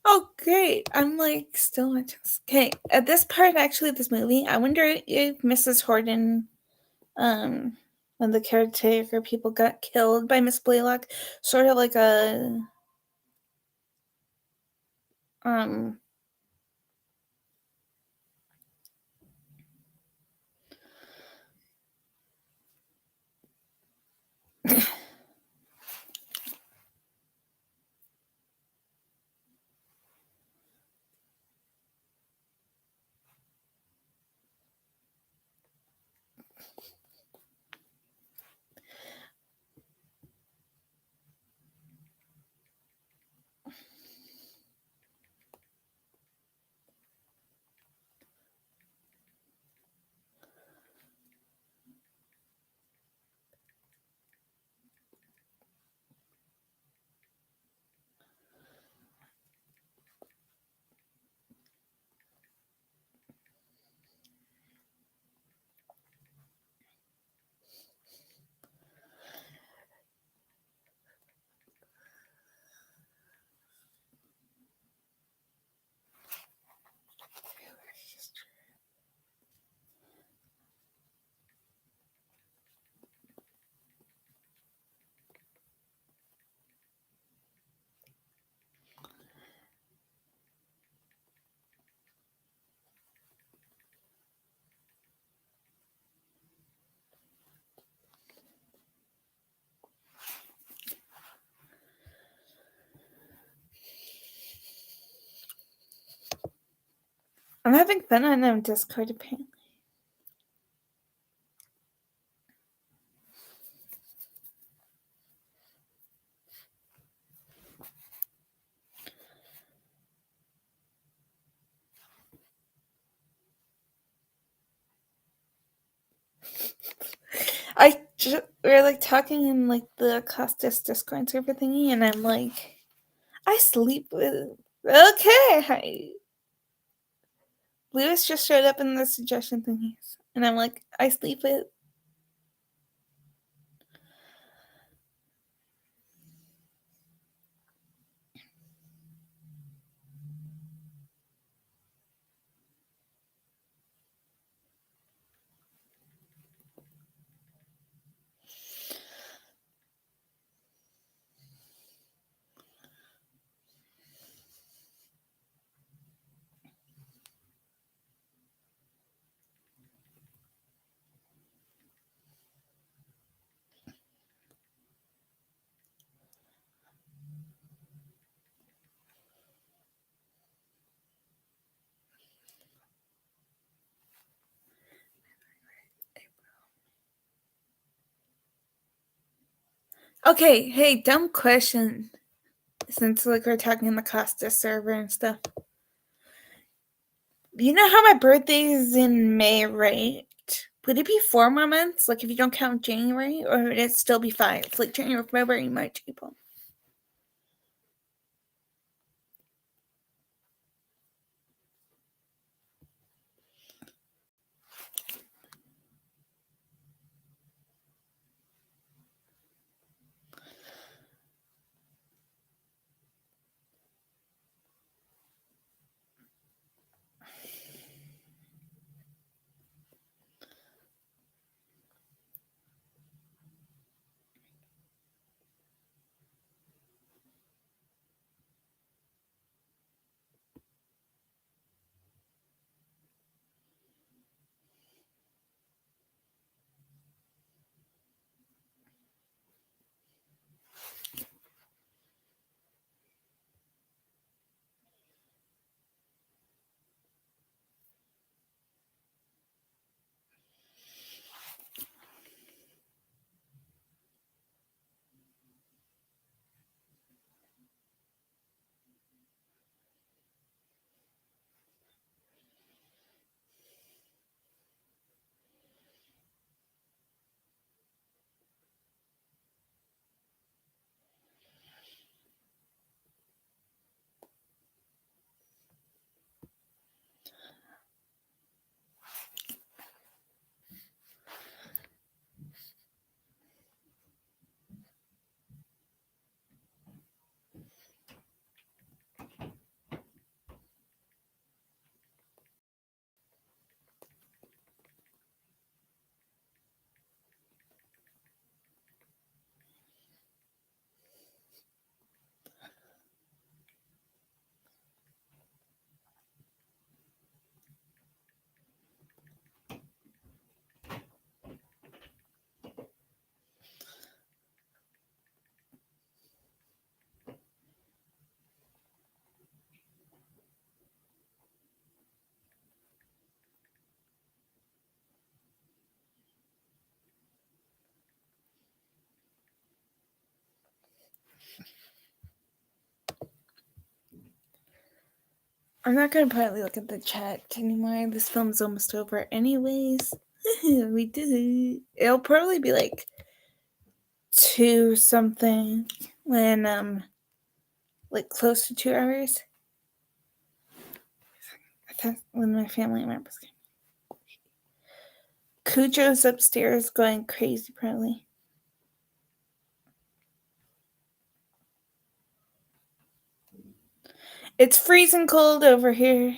Oh, great! I'm like still watching. Okay, at this part, actually, of this movie, I wonder if Mrs. Horton, um, when the caretaker people got killed by Miss Blaylock, sort of like a um. I'm having fun on Discord apparently. I we're like talking in like the Costas Discord server thingy, and I'm like, I sleep with. Okay, hi. Lewis just showed up in the suggestion thingies, and I'm like, I sleep with. Okay, hey, dumb question. Since like we're talking in the Costa server and stuff, you know how my birthday is in May, right? Would it be 4 more months? Like if you don't count January, or would it still be 5? Like January, February, March, April. I'm not gonna probably look at the chat anymore. This film's almost over, anyways. We did it. It'll probably be like 2 something when like close to 2 hours. I thought when my family members came. Cujo's upstairs going crazy, probably. It's freezing cold over here.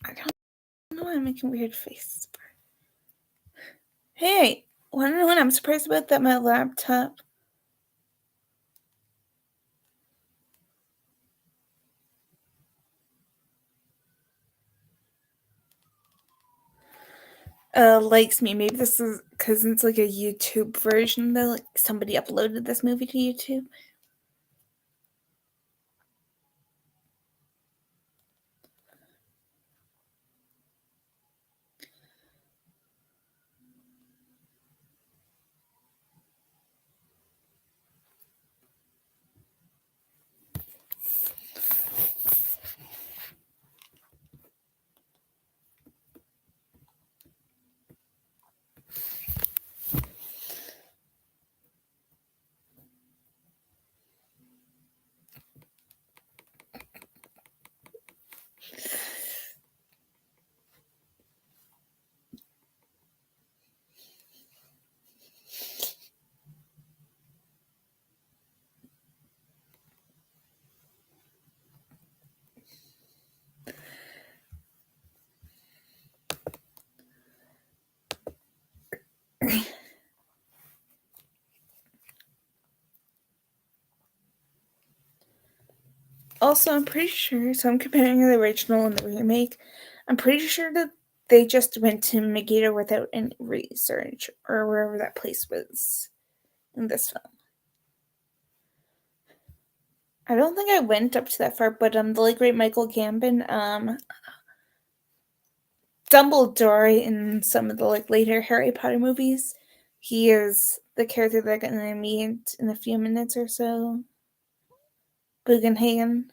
I don't know why I'm making weird faces. Hey, wanna know what I'm surprised about? That my laptop likes me. Maybe this is because it's like a YouTube version though. Like somebody uploaded this movie to YouTube. Also, I'm pretty sure, so I'm comparing the original and the remake. I'm pretty sure that they just went to Megiddo without any research, or wherever that place was in this film. I don't think I went up to that far, but the late great Michael Gambon, Dumbledore in some of the like later Harry Potter movies, he is the character they're gonna meet in a few minutes or so. Bugenhagen.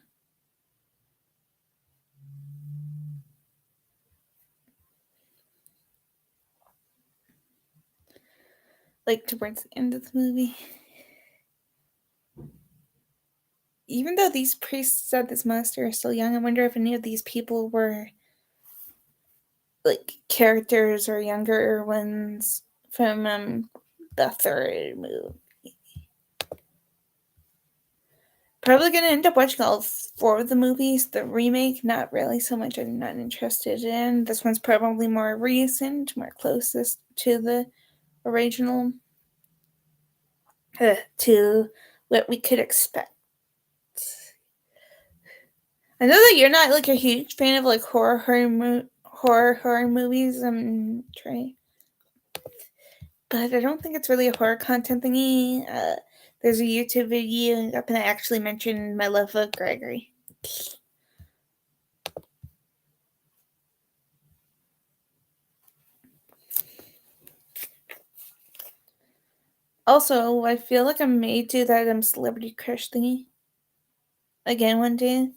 Like towards the end of the movie. Even though these priests at this monastery are still young, I wonder if any of these people were like characters or younger ones from the third movie. Probably gonna end up watching all four of the movies. The remake, not really so much. I'm not interested in. This one's probably more recent, more closest to the original, to what we could expect. I know that you're not like a huge fan of like horror movies. Trey, but I don't think it's really a horror content thingy. There's a YouTube video up, and I actually mentioned my love of Gregory. Also, I feel like I may do that celebrity crush thingy again one day.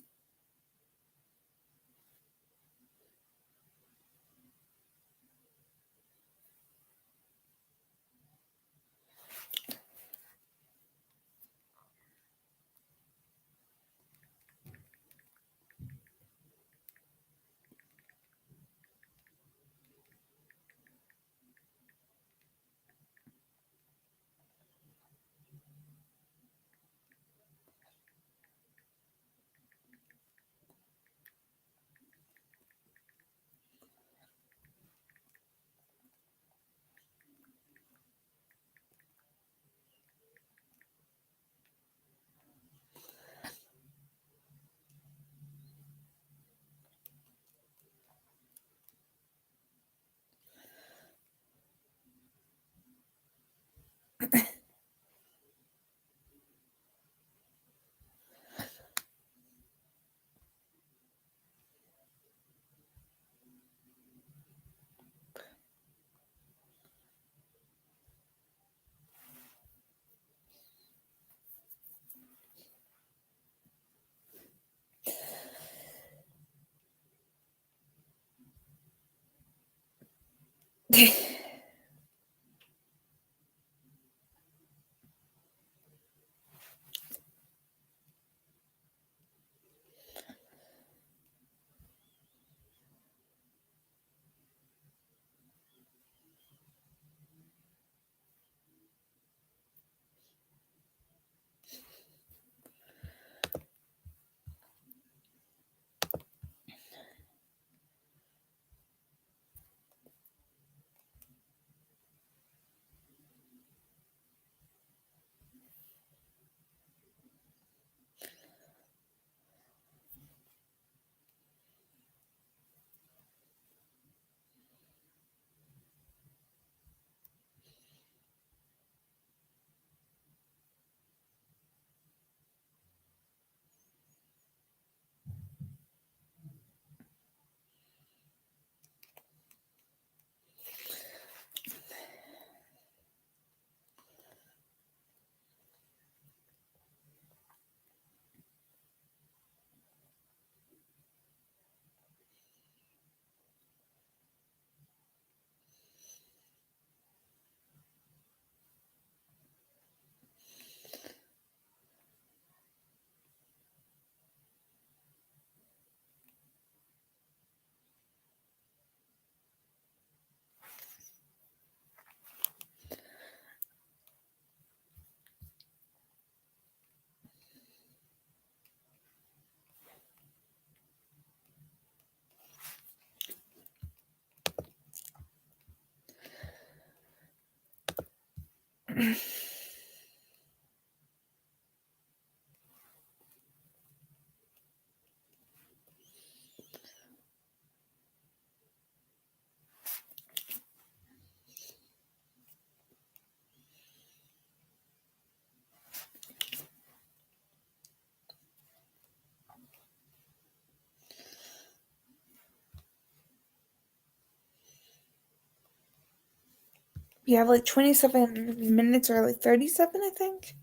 We have like 27 minutes or like 37, I think.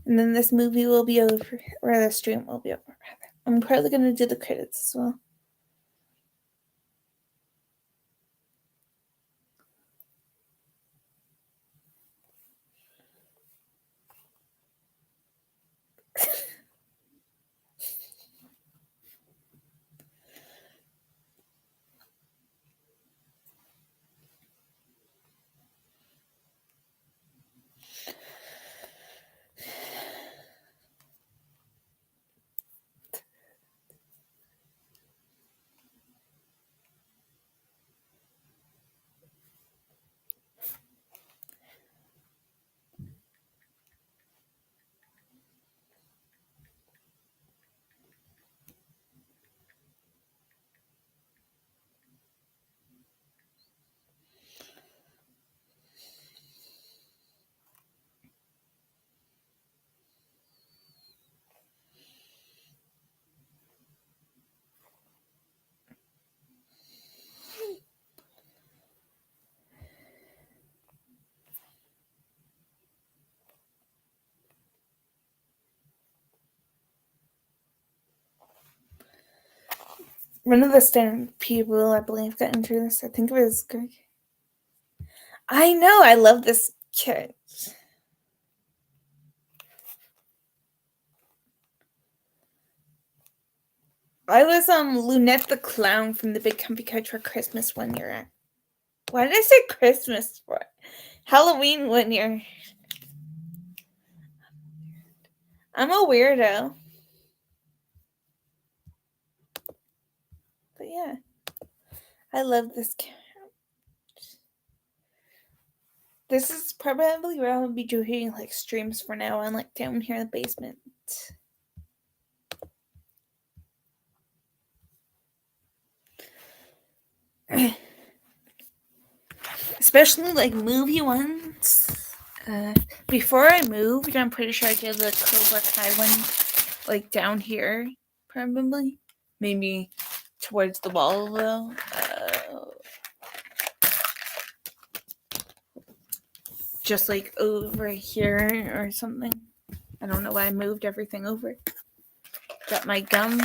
And then this movie will be over, or the stream will be over. I'm probably going to do the credits as well. One of the stand people, I believe, got into this. I think it was Greg. I know. I love this kid. I was Lunette the Clown from the Big Comfy Couch for Christmas one year. Why did I say Christmas for? Halloween one year. I'm a weirdo. But yeah. I love this couch. This is probably where I'll be doing like streams for now on, like down here in the basement. Especially like movie ones. Before I moved, I'm pretty sure I did the Cobra Kai one, like down here, probably. Maybe towards the wall though. Just like over here or something. I don't know why I moved everything over. Got my gum.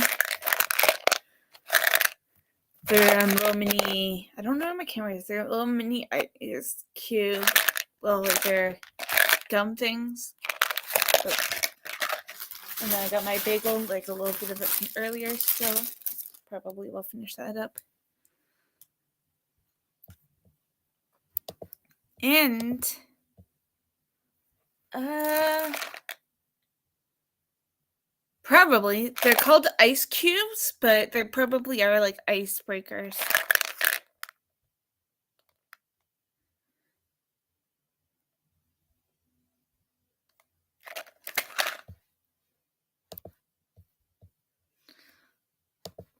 They're little mini. I don't know where my camera is. They're little mini is cute. Well, like they're gum things. And then I got my bagel, like a little bit of it from earlier. So probably will finish that up. And probably they're called ice cubes, but they probably are like icebreakers.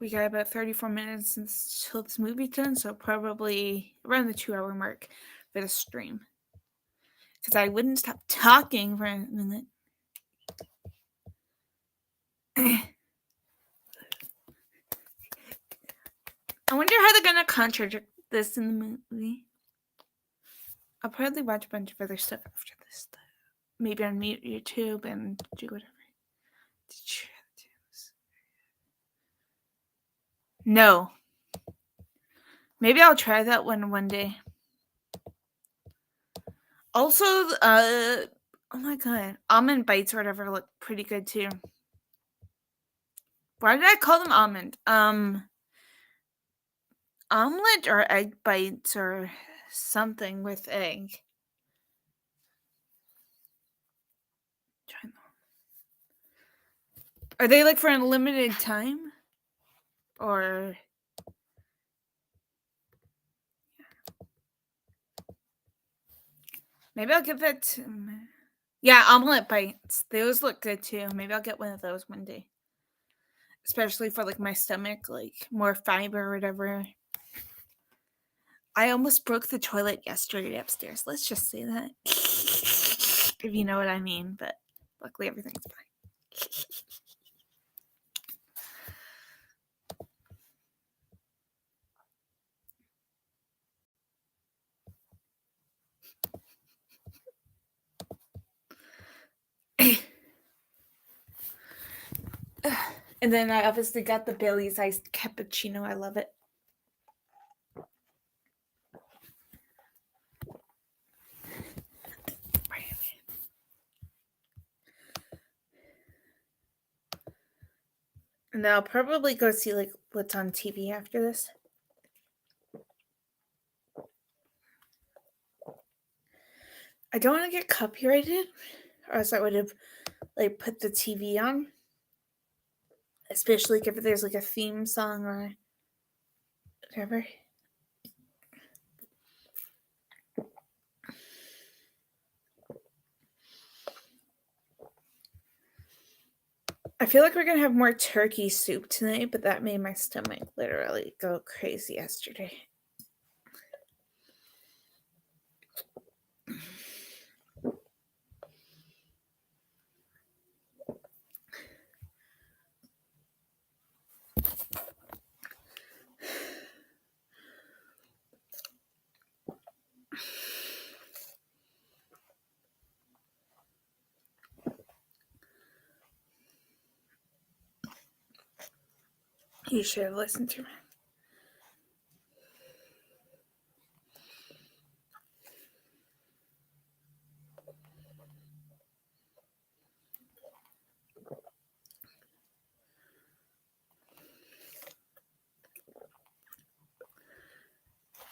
We got about 34 minutes until this movie's done, so probably around the 2-hour mark for the stream. Because I wouldn't stop talking for a minute. I wonder how they're gonna contradict this in the movie. I'll probably watch a bunch of other stuff after this. Maybe on YouTube and do whatever. No. Maybe I'll try that one day. Also, oh my god, almond bites or whatever look pretty good too. Why did I call them almond? Omelet or egg bites or something with egg. Are they like for a limited time? Or maybe I'll give that to... Yeah, omelet bites. Those look good too. Maybe I'll get one of those one day. Especially for like my stomach, like more fiber or whatever. I almost broke the toilet yesterday upstairs. Let's just say that. If you know what I mean. But luckily everything's fine. And then I obviously got the Bailey's iced cappuccino. I love it. And I'll probably go see like what's on TV after this. I don't want to get copyrighted, or else I would have like put the TV on. Especially if there's like a theme song or whatever. I feel like we're gonna have more turkey soup tonight, but that made my stomach literally go crazy yesterday. You should have listened to me.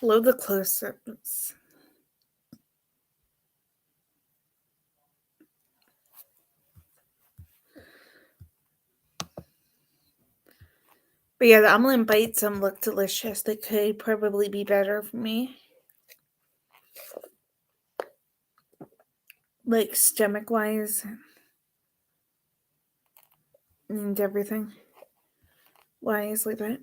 Load the close-ups. But yeah, the omelet bites look delicious. They could probably be better for me. Like stomach-wise and everything. Wise like that.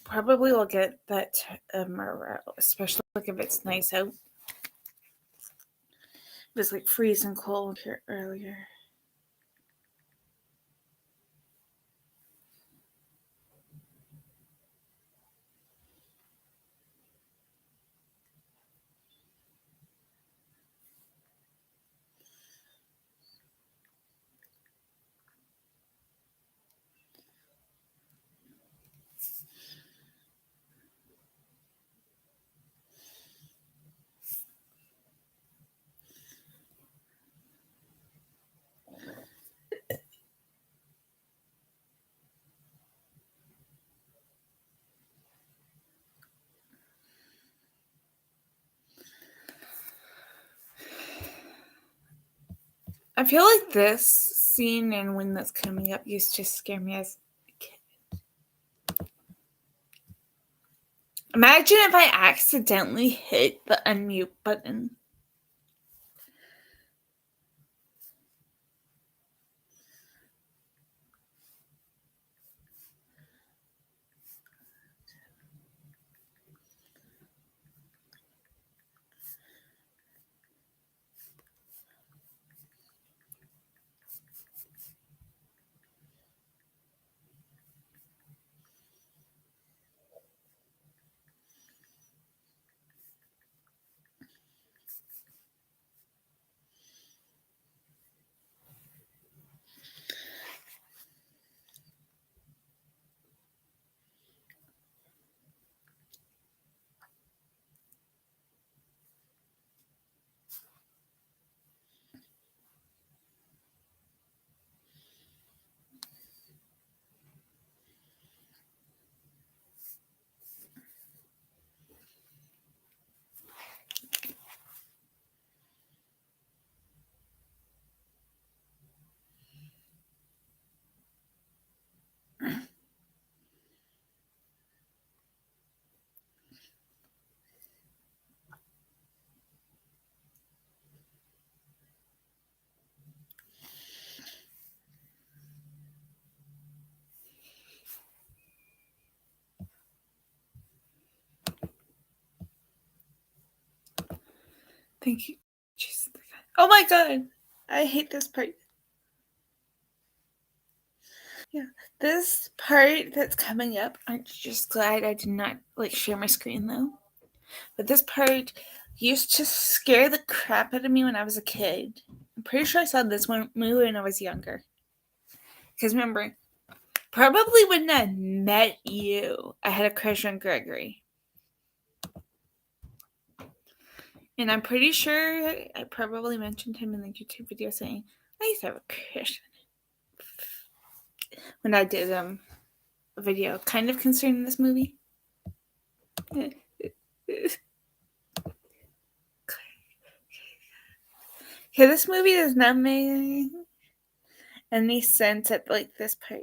Probably will get that tomorrow, especially like if it's nice out. It was like freezing cold here earlier. I feel like this scene and when that's coming up used to scare me as a kid. Imagine if I accidentally hit the unmute button. Thank you. Jesus. Oh my god. I hate this part. Yeah. This part that's coming up, I'm just glad I did not share my screen though. But this part used to scare the crap out of me when I was a kid. I'm pretty sure I saw this one movie when I was younger. Because remember, probably when I met you, I had a crush on Gregory. And I'm pretty sure I probably mentioned him in the YouTube video saying, I used to have a crush on him. When I did a video kind of concerning this movie. Okay, this movie does not make any sense at this part.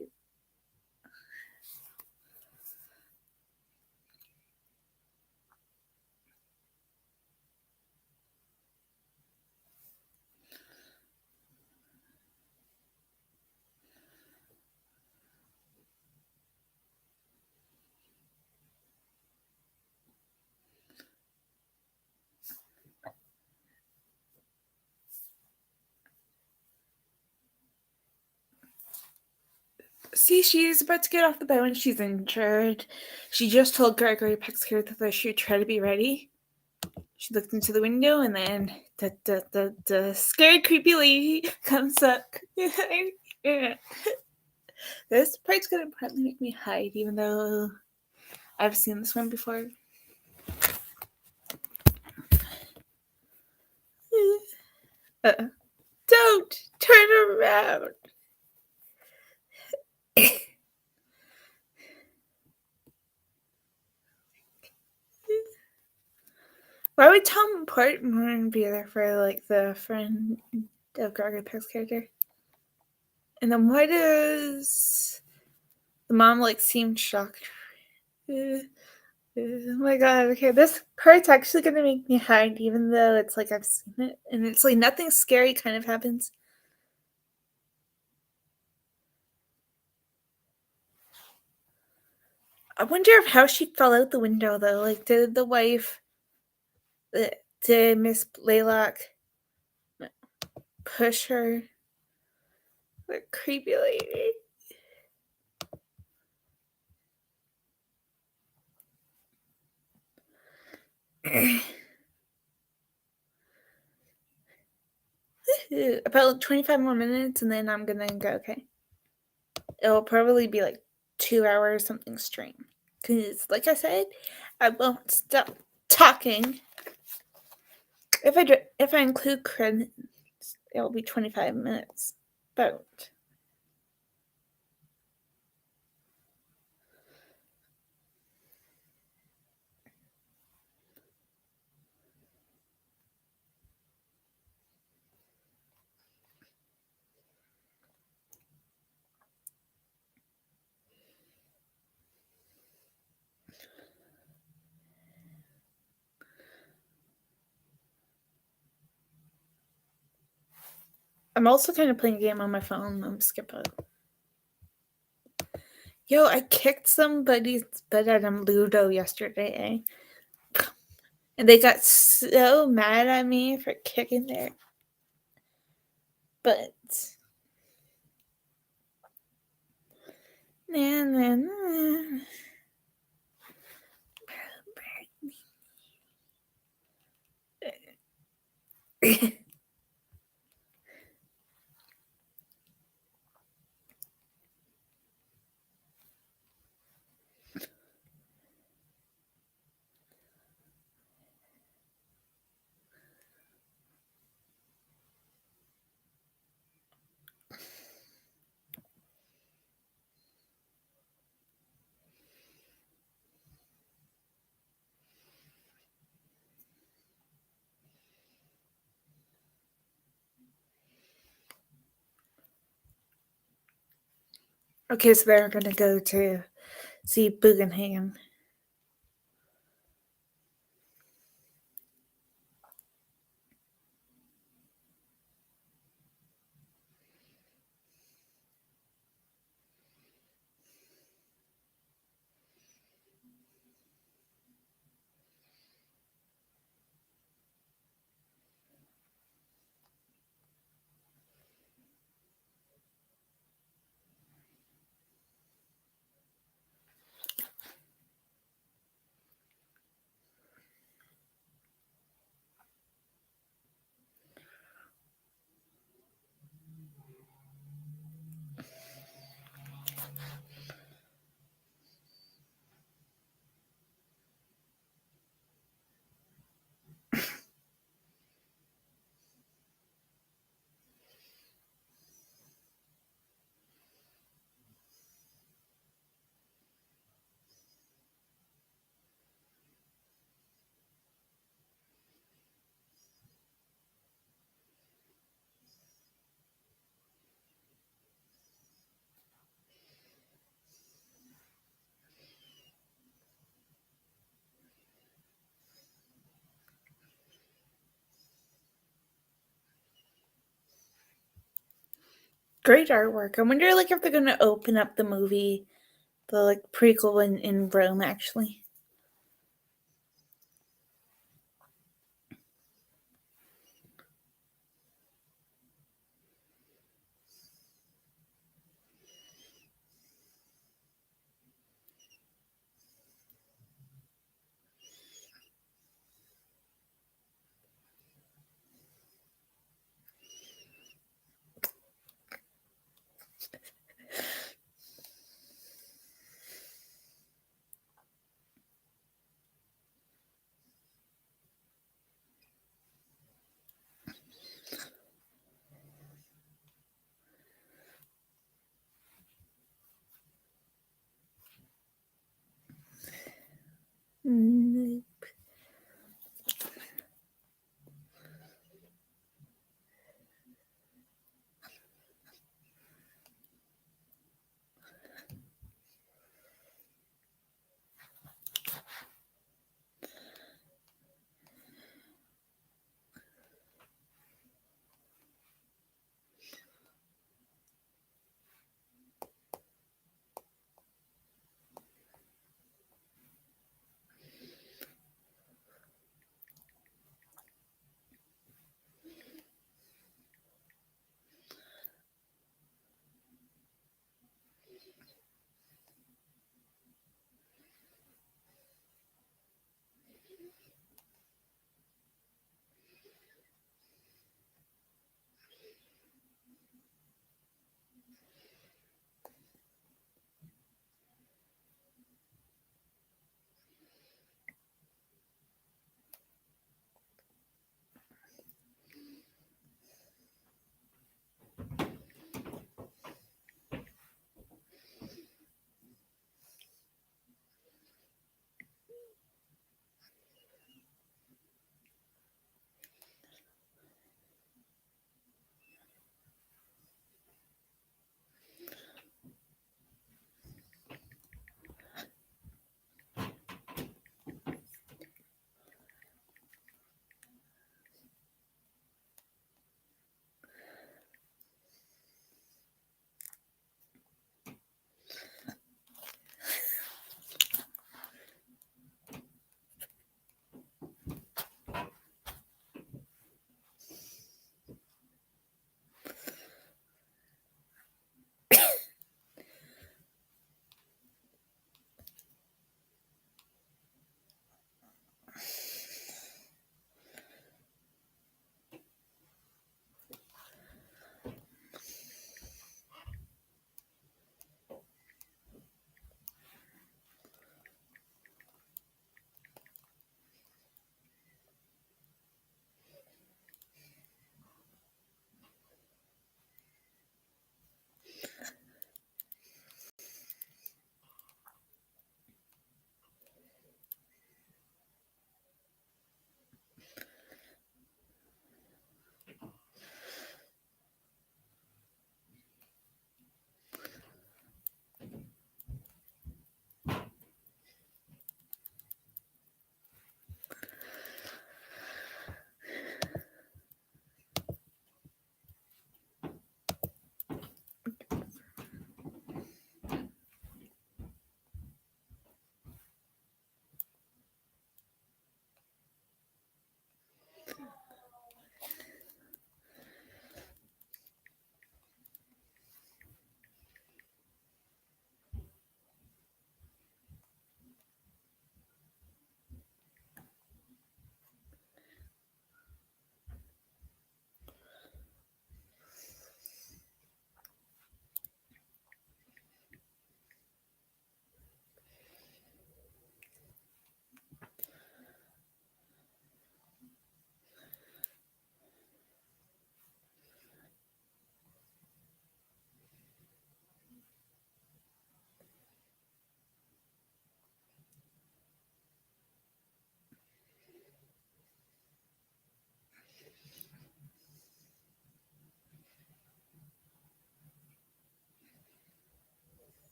See, she's about to get off the boat and she's injured. She just told Gregory Pecksker that she would try to be ready. She looked into the window, and then the scary, creepy lady comes up. This part's gonna probably make me hide, even though I've seen this one before. Don't turn around. Why would Tom Portman be there for like the friend of Gregory Peck's character? And then why does the mom like seem shocked? Oh my god, okay, this part's actually gonna make me hide, even though it's like I've seen it, and it's like nothing scary kind of happens. I wonder if how she fell out the window though. Like, did the wife, did Miss Blaylock push her? The creepy lady. About 25 more minutes and then I'm gonna go, okay? It'll probably be like 2 hours something stream. Because, like I said, I won't stop talking. If I include credits, it'll be 25 minutes. But I'm also kind of playing a game on my phone. I'm skip it. Yo, I kicked somebody's butt at Ludo yesterday. And they got so mad at me for kicking their butts. Nah, nah, nah. Okay, so they're gonna go to see Bugenhagen. Great artwork. I wonder like if they're gonna open up the movie, the like prequel in Rome actually.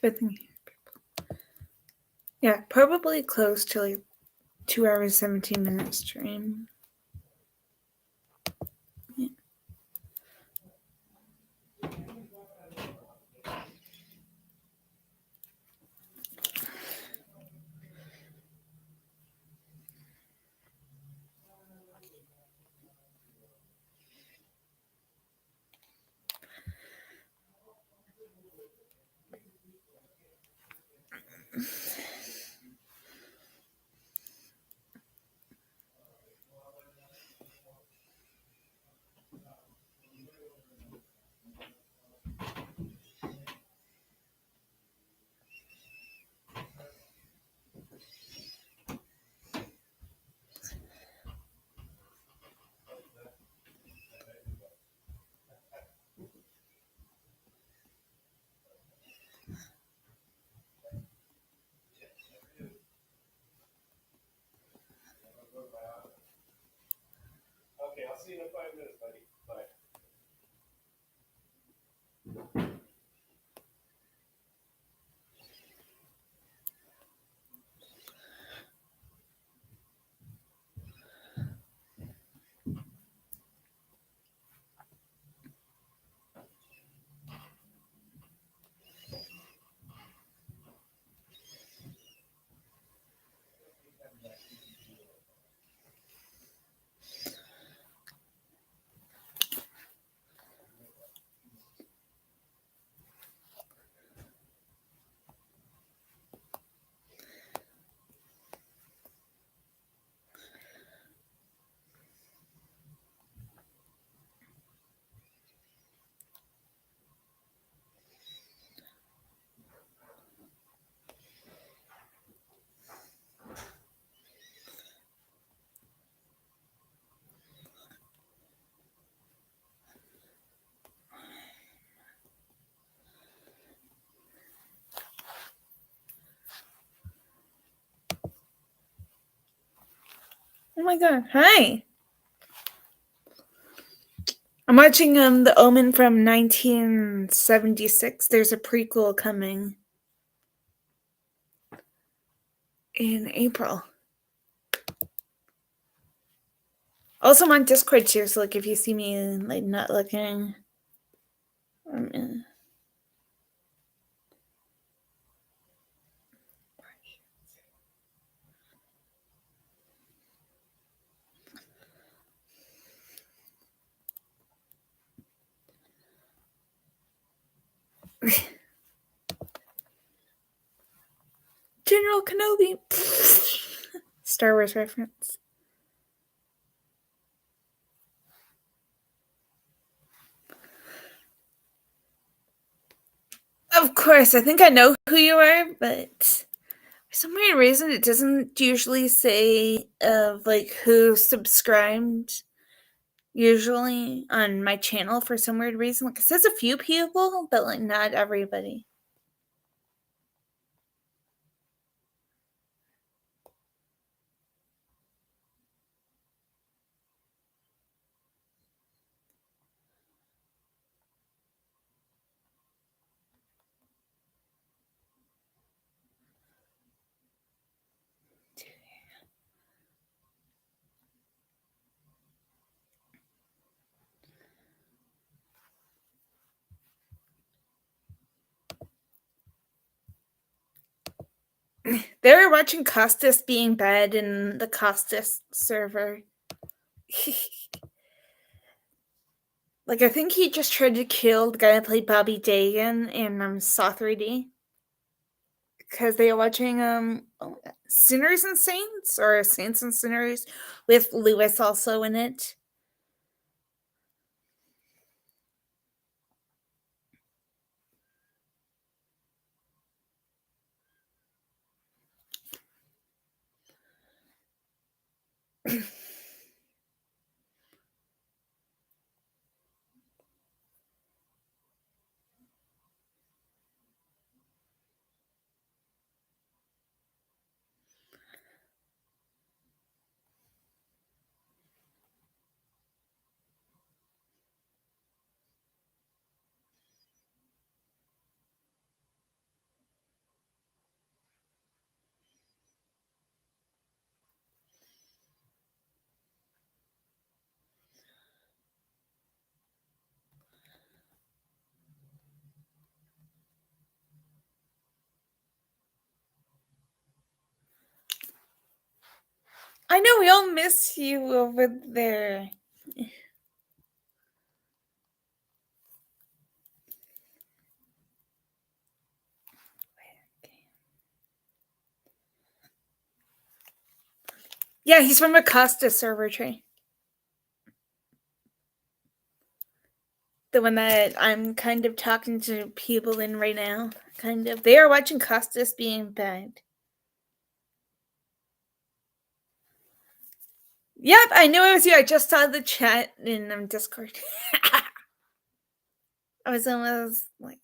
but yeah, probably close to like 2 hours 17 minutes stream. Yeah. Okay, I'll see you in 5 minutes, buddy. Bye. Oh my god, hi! I'm watching the Omen from 1976. There's a prequel coming in April. Also, I'm on Discord too, so like if you see me like not looking, General Kenobi. Star Wars reference. Of course, I think I know who you are, but for some weird reason it doesn't usually say of like who subscribed usually on my channel for some weird reason. Like it says a few people, but like not everybody. They were watching Costas being bad in the Costas server. Like I think he just tried to kill the guy that played Bobby Dagan in Saw 3D. Because they were watching Sinners and Saints or Saints and Sinners with Lewis also in it. I know we all miss you over there. Yeah, he's from Acosta server, Trey. The one that I'm kind of talking to people in right now. Kind of. They are watching Costas being bad. Yep, I knew it was you. I just saw the chat in Discord. I was almost like,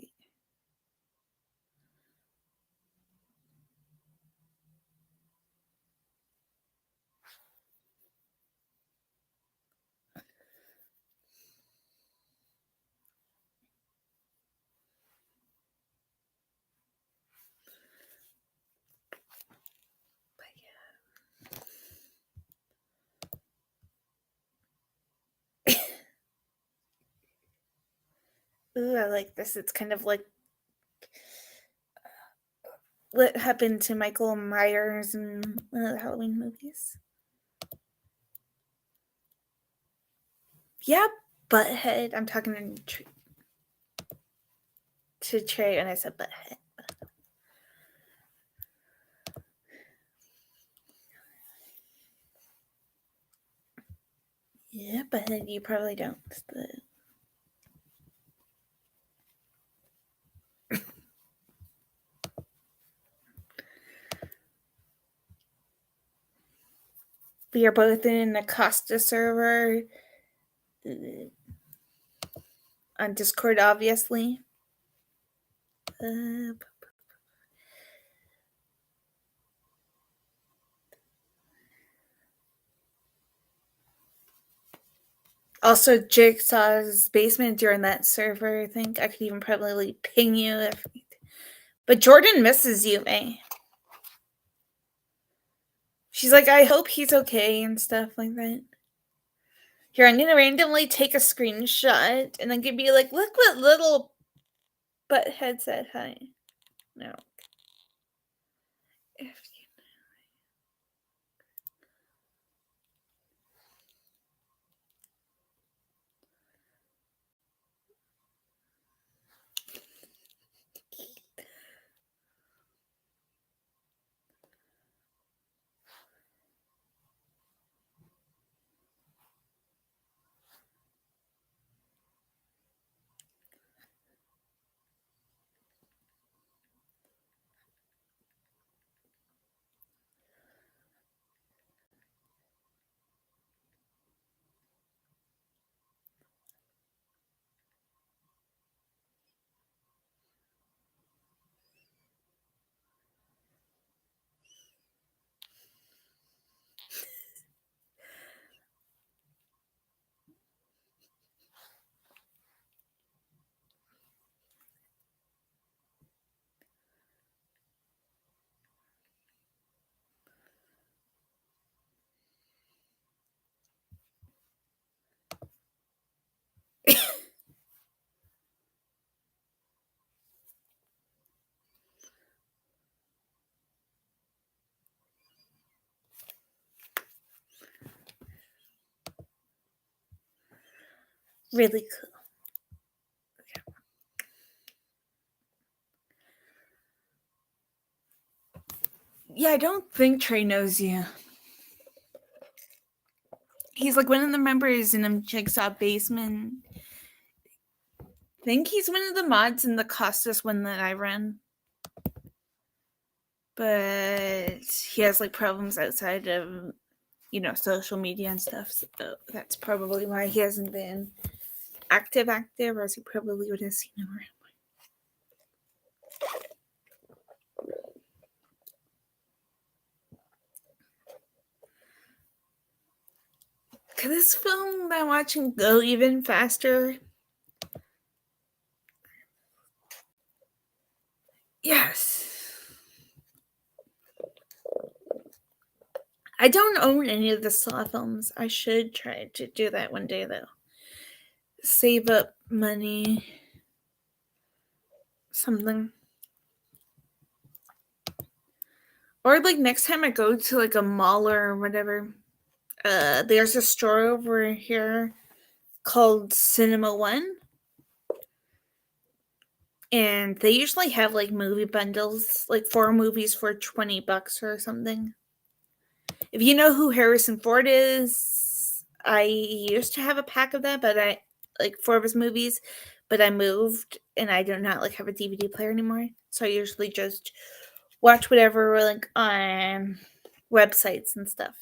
ooh, I like this. It's kind of like what happened to Michael Myers in one of the Halloween movies. Yeah, butthead. I'm talking to Trey, and I said butthead. Yeah, butthead. You probably don't. But we are both in a Costa server on Discord, obviously. Also, Jigsaw's basement during that server. I think I could even probably ping you if. But Jordan misses you, May. She's like, I hope he's okay and stuff like that. Here, I'm gonna randomly take a screenshot and then be like, look what little butthead said hi. No. If really cool. Yeah, I don't think Trey knows you. He's like one of the members in a Jigsaw basement. I think he's one of the mods in the Costas one that I run. But he has like problems outside of, social media and stuff. So that's probably why he hasn't been active, or else he probably would have seen him around. Could this film that I'm watching go even faster? Yes. I don't own any of the Saw films. I should try to do that one day, though. Save up money. Something. Or like next time I go to like a mall or whatever, there's a store over here called Cinema One, and they usually have like movie bundles, like 4 movies for $20 or something. If you know who Harrison Ford is, I used to have a pack of that, but I like 4 of his movies, but I moved and I do not like have a DVD player anymore. So I usually just watch whatever like on websites and stuff.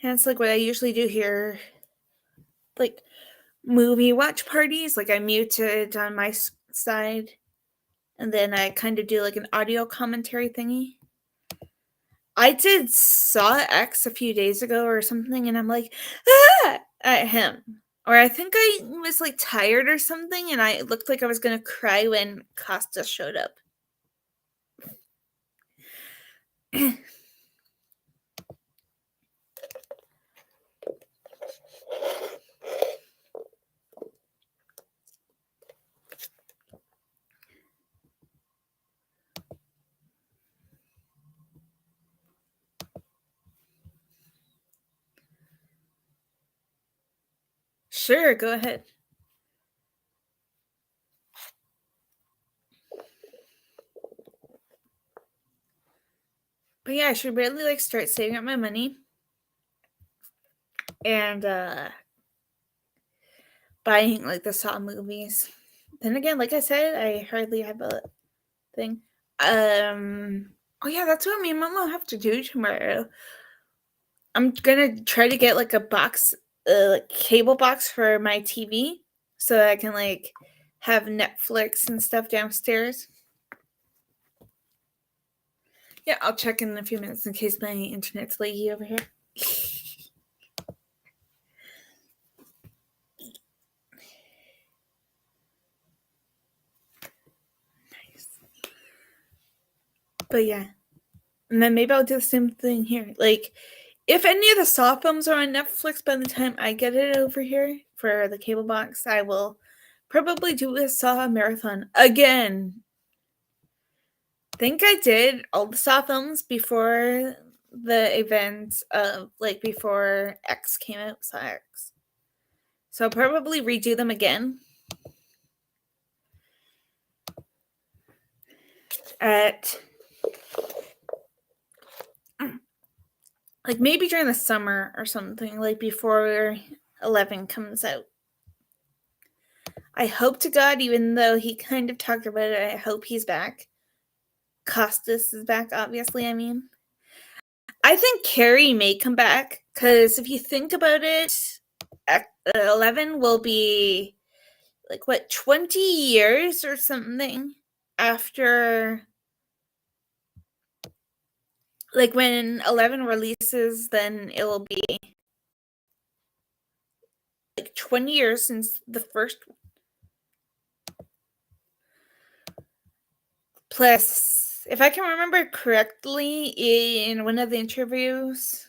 And it's like what I usually do here, like movie watch parties. Like I mute it on my side, and then I kind of do like an audio commentary thingy. I did Saw X a few days ago or something, and I'm like, ah, at him. Or I think I was like tired or something, and I looked like I was gonna cry when Costa showed up. Sure, go ahead. But yeah, I should really like start saving up my money and buying like the Saw movies. Then again, like I said, I hardly have a thing. Oh yeah, that's what me and Mom will have to do tomorrow. I'm gonna try to get like a box, like cable box for my TV, so that I can like have Netflix and stuff downstairs. Yeah, I'll check in a few minutes in case my internet's laggy over here. Nice. But yeah, and then maybe I'll do the same thing here. Like, if any of the Saw films are on Netflix by the time I get it over here for the cable box, I will probably do a Saw marathon again. I think I did all the Saw films before the event of like before X came out, Saw X. So I'll probably redo them again at like maybe during the summer or something, like before 11 comes out. I hope to God, even though he kind of talked about it, I hope he's back. Costas is back, obviously, I mean. I think Carrie may come back, because if you think about it, 11 will be like what, 20 years or something after, like when 11 releases, then it will be like 20 years since the first. Plus, if I can remember correctly, in one of the interviews,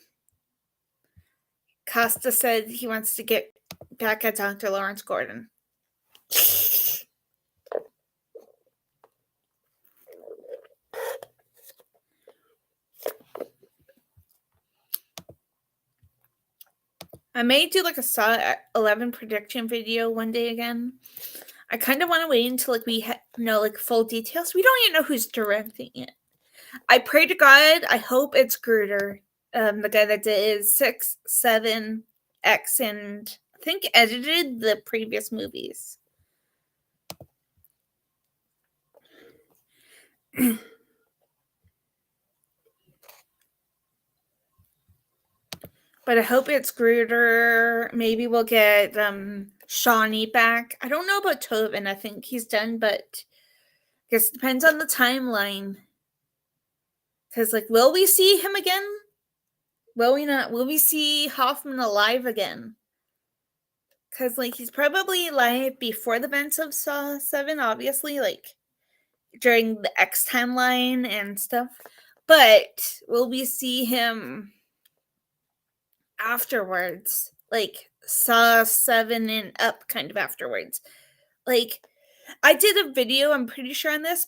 Costa said he wants to get back at Dr. Lawrence Gordon. I may do like a Saw 11 prediction video one day again. I kind of want to wait until like we know like full details. We don't even know who's directing it. I pray to God, I hope it's Gruder, the guy that did 6, 7, X, and I think edited the previous movies. But I hope it's Gruder. Maybe we'll get Shawnee back. I don't know about Tobin. I think he's done, but I guess it depends on the timeline. Because, like, will we see him again? Will we not? Will we see Hoffman alive again? Because, like, he's probably alive before the events of Saw 7, obviously, like, during the X timeline and stuff. But will we see him afterwards? Like, Saw 7 and up kind of afterwards. Like, I did a video, I'm pretty sure, on this,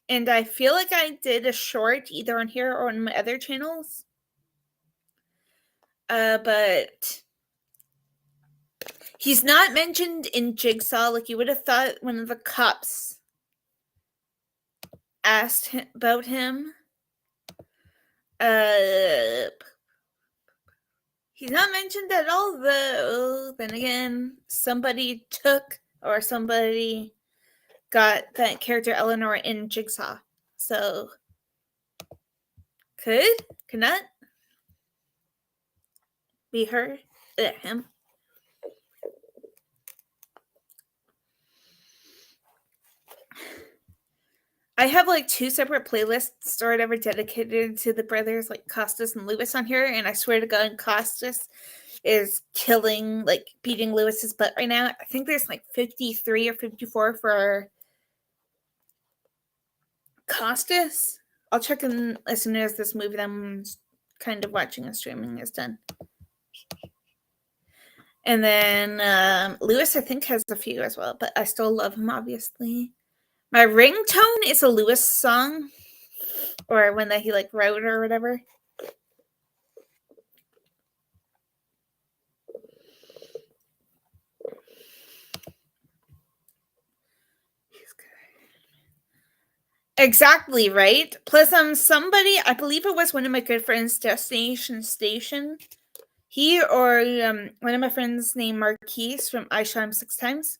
and I feel like I did a short either on here or on my other channels. But he's not mentioned in Jigsaw. Like, you would have thought one of the cops asked him about him. He's not mentioned at all, though. Then again, somebody got that character Eleanor in Jigsaw. So, could not be her, him. I have like 2 separate playlists or whatever dedicated to the brothers, like Costas and Lewis on here, and I swear to God, Costas is beating Lewis's butt right now. I think there's like 53 or 54 for Costas. I'll check in as soon as this movie that I'm kind of watching and streaming is done. And then Lewis, I think, has a few as well, but I still love him, obviously. My ringtone is a Lewis song, or one that he like wrote or whatever. Exactly, right? Plus, somebody, I believe it was one of my good friends, Destination Station. He or one of my friends named Marquise from I Shot Him 6 Times.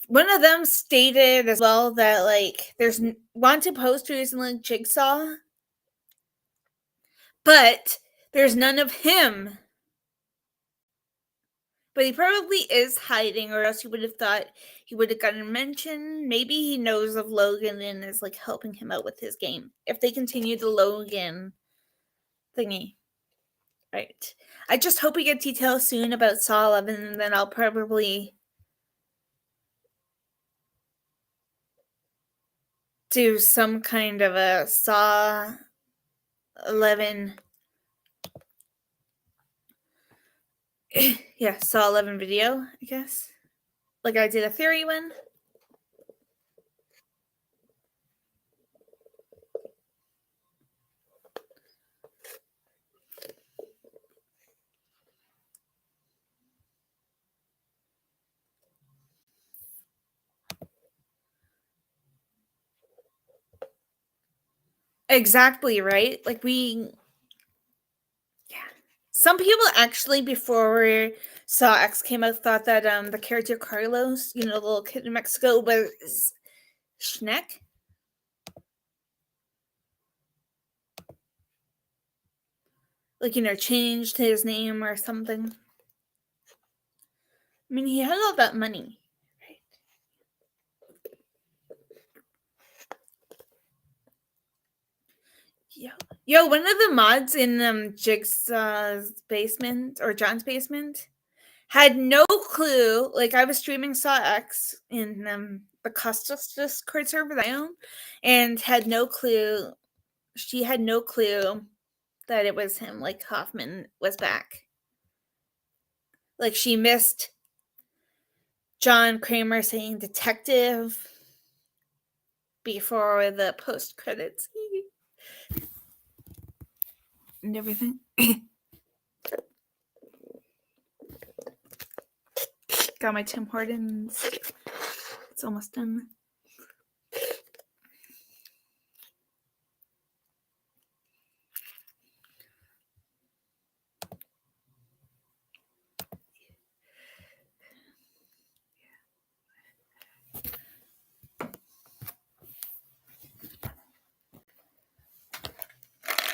One of them stated as well that like there's wanted posters in like Jigsaw, but there's none of him. But he probably is hiding, or else you would have thought he would have gotten mentioned. Maybe he knows of Logan and is like helping him out with his game. If they continue the Logan thingy. Right. I just hope we get details soon about Saw 11, and then I'll probably do some kind of a Saw 11 Saw 11 video, I guess. Like I did a theory one. Exactly, right? Like some people actually, before Saw X came out, thought that the character Carlos, the little kid in Mexico, was Schneck. Like, changed his name or something. I mean, he had all that money, right? Yo, one of the mods in Jigsaw's basement, or John's basement, had no clue. Like, I was streaming Saw X in the Costas Discord server that I own, and had no clue. She had no clue that it was him. Like, Hoffman was back. Like, she missed John Kramer saying detective before the post credits and everything. Got my Tim Hortons. It's almost done.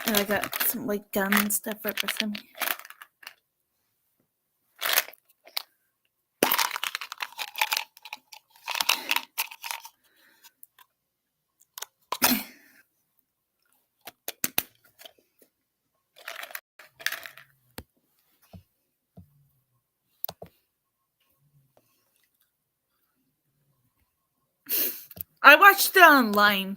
And I got some like gum and stuff right beside me. I watched it online.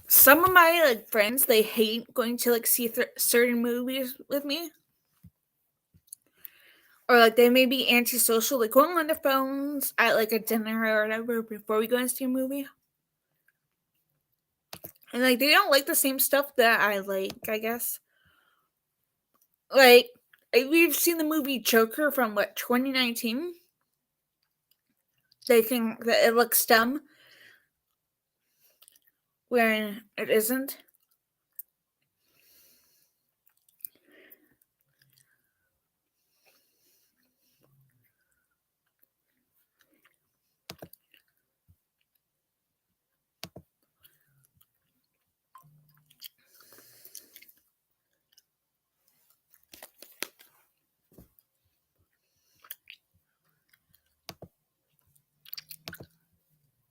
Some of my friends, they hate going to see certain movies with me. Or like they may be antisocial, like going on their phones at like a dinner or whatever before we go and see a movie. And like they don't like the same stuff that I like, I guess. Like we've seen the movie Joker from what 2019. They think that it looks dumb when it isn't.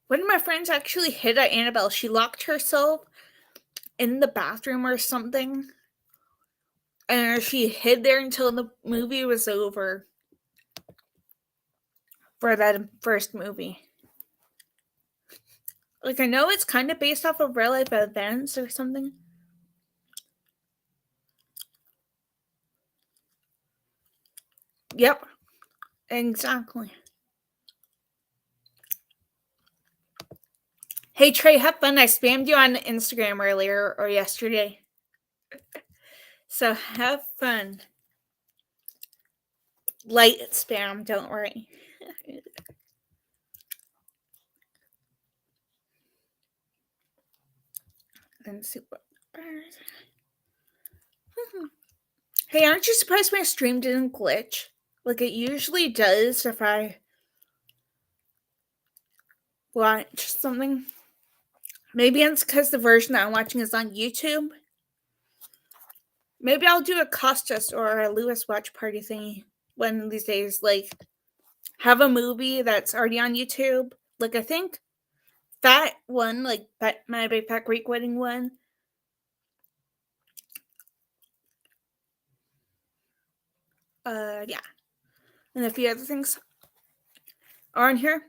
One of my friends actually hit at Annabelle. She locked herself in the bathroom or something, and she hid there until the movie was over for that first movie. Like, I know it's kind of based off of real life events or something. Yep, exactly. Hey Trey, have fun. I spammed you on Instagram earlier or yesterday. So have fun. Light spam, don't worry. And see what. Hey, aren't you surprised my stream didn't glitch? Like it usually does if I watch something. Maybe it's because the version that I'm watching is on YouTube. Maybe I'll do a Costas or a Lewis watch party thingy one of these days. Like, have a movie that's already on YouTube. Like, I think that one, like that My Big Fat Greek Wedding one. Yeah. And a few other things are on here.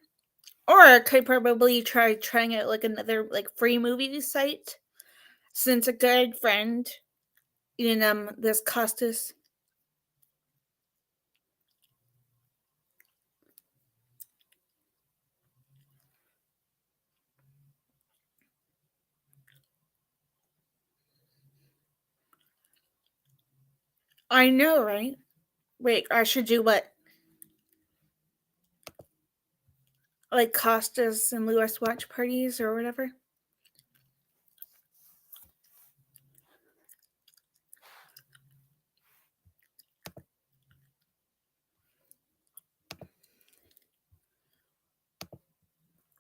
Or I could probably try trying out like another like free movie site. Since a good friend in this Costas. I know, right? Wait, I should do what? Like Costas and Lewis watch parties or whatever?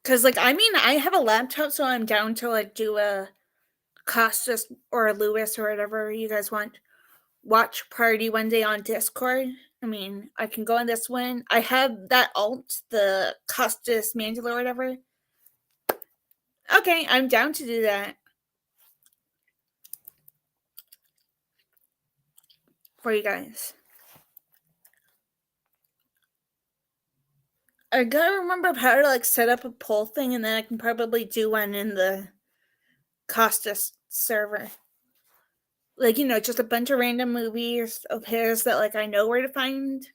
Because, like, I mean, I have a laptop, so I'm down to, like, do a Costas or a Lewis or whatever you guys want watch party one day on Discord. I mean, I can go on this one. I have that alt, the Costas Mandala or whatever. Okay, I'm down to do that for you guys. I gotta remember how to like set up a poll thing, and then I can probably do one in the Costas server. Like, you know, just a bunch of random movies of his that like I know where to find.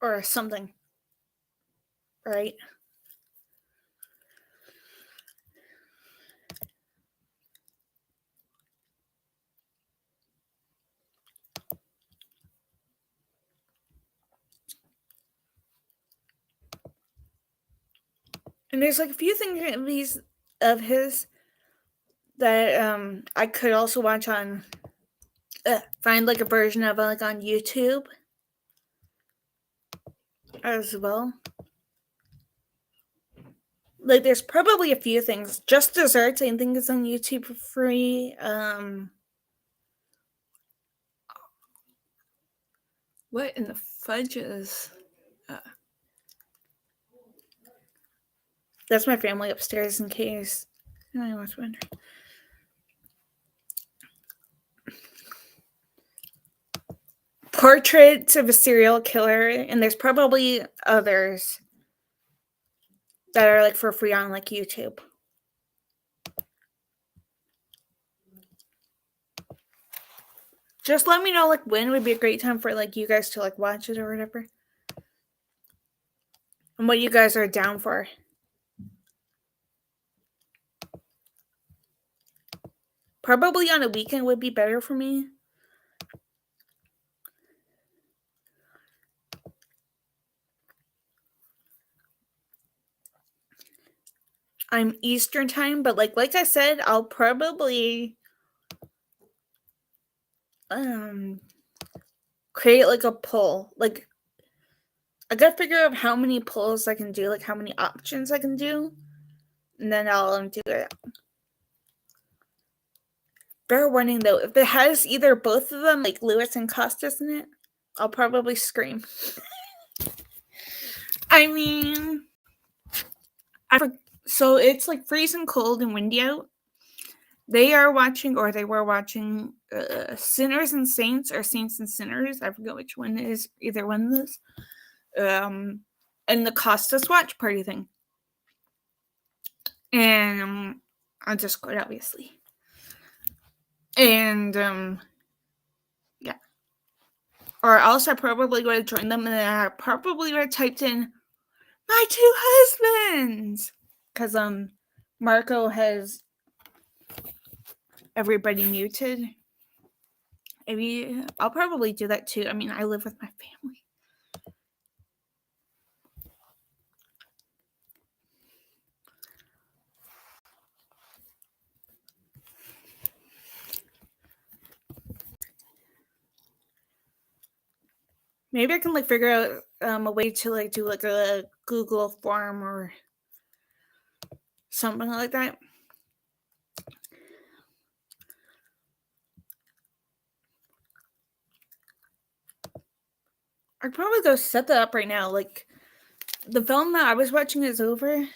Or something. Right? And there's like a few things of his that I could also watch on find like a version of like on YouTube as well. Like there's probably a few things. Just Desserts, I think is on YouTube for free. What in the fudge is that's my family upstairs in case I was wondering. Portraits of a Serial Killer, and there's probably others that are like for free on like YouTube. Just let me know like when would be a great time for like you guys to like watch it or whatever. And what you guys are down for. Probably on a weekend would be better for me. I'm Eastern time, but like I said, I'll probably create like a poll. Like I gotta figure out how many polls I can do, like how many options I can do, and then I'll do it. Fair warning though, if it has either both of them, like Lewis and Costas in it, I'll probably scream. I mean, so it's like freezing cold and windy out. They were watching Sinners and Saints or Saints and Sinners. I forget which one is either one of those. And the Costas watch party thing. And on Discord, obviously. And yeah. Or else I probably would have joined them and then I probably would have typed in my two husbands. Because Marco has everybody muted. Maybe I'll probably do that too. I mean, I live with my family. Maybe I can like figure out a way to like do like a Google form or something like that. I'd probably go set that up right now. Like the film that I was watching is over.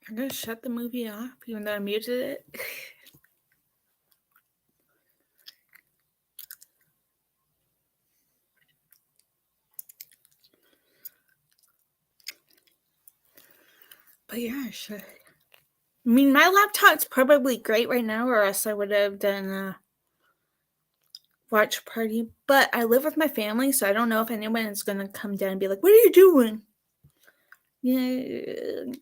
I'm gonna shut the movie off, even though I muted it. But yeah, sure. I mean, my laptop's probably great right now, or else I would have done a watch party. But I live with my family, so I don't know if anyone is gonna come down and be like, "What are you doing?" Yeah.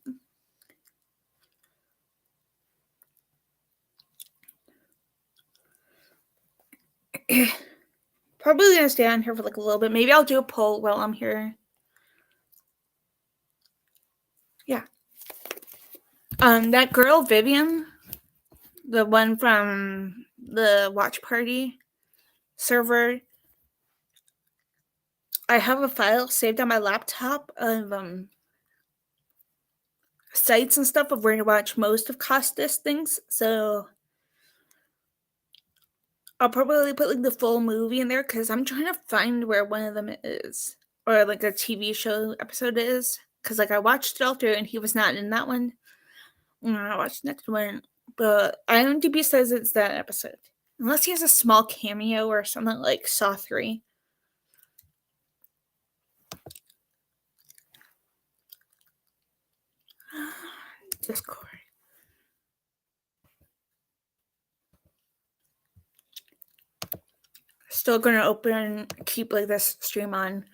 Probably gonna stay on here for like a little bit. Maybe I'll do a poll while I'm here. Yeah. That girl Vivian, the one from the watch party server, I have a file saved on my laptop of sites and stuff of where to watch most of Costas things. So I'll probably put like the full movie in there because I'm trying to find where one of them is, or like a TV show episode is. Because like I watched it all through and he was not in that one. And I watched the next one, but IMDb says it's that episode, unless he has a small cameo or something like Saw 3. Discord. Still gonna open, keep like this stream on.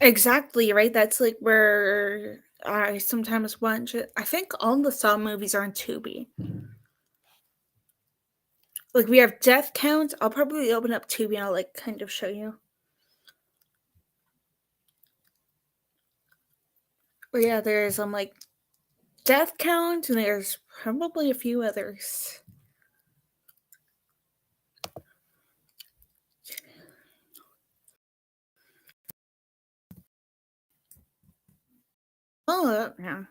Exactly, right? That's like where I sometimes watch it. I think all the Saw movies are on Tubi. Like we have Death Count. I'll probably open up Tubi and I'll like kind of show you. But yeah, there's like Death Count and there's probably a few others. Oh yeah.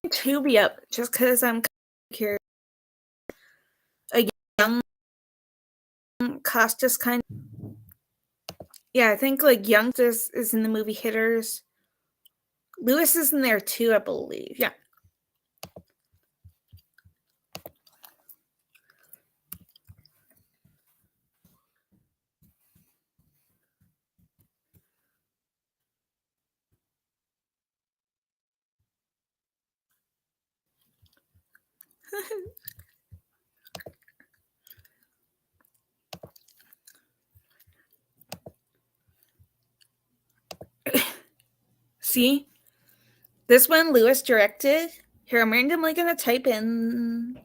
Tubi up just because I'm curious. A young Costas kind of, yeah, I think like Youngsters is in the movie Hitters. Lewis is in there too, I believe. Yeah. See? This one Lewis directed. Here, I'm randomly gonna type in.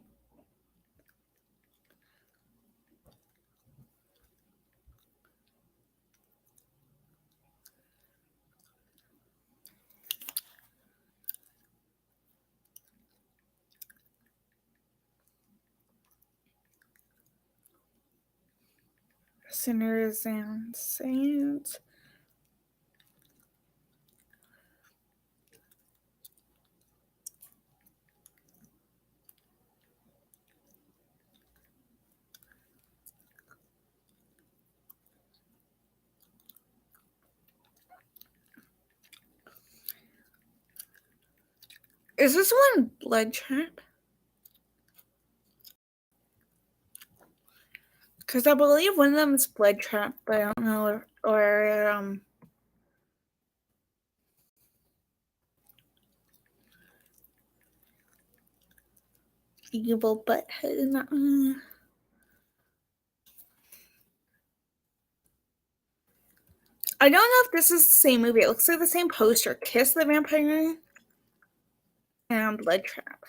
Sinners and Saints. Is this one Blood Trap? Because I believe one of them is Blood Trap, but I don't know. Or Evil Butthead in that one. I don't know if this is the same movie. It looks like the same poster. Kiss the Vampire and Blood Trap.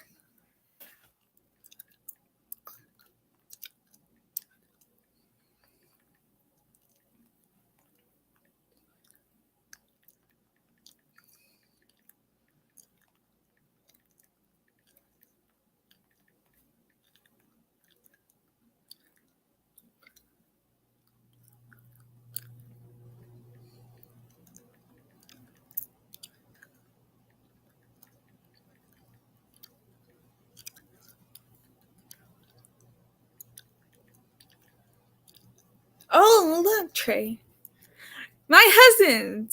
Oh, look, Trey. My husband.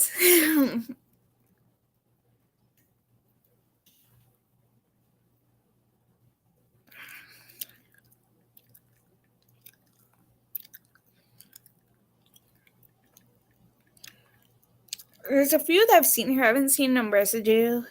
There's a few that I've seen here. I haven't seen them residue.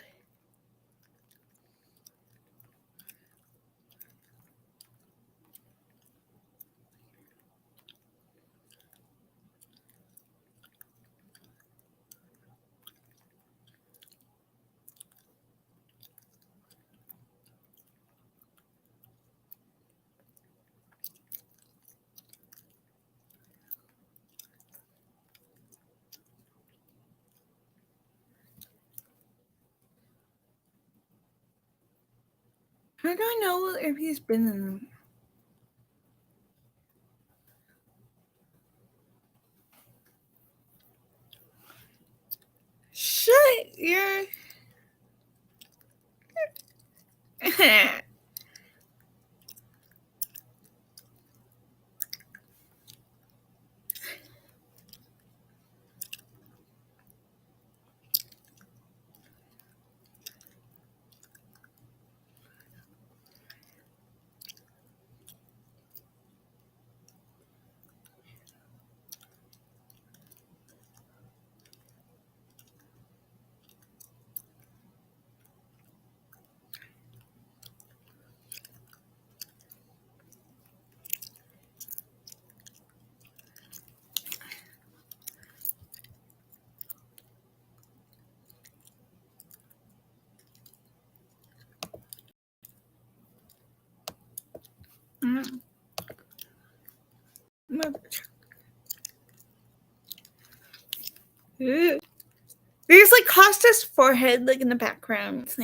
How do I know if he's been in them? Shut your. There's like Costa's forehead like in the background.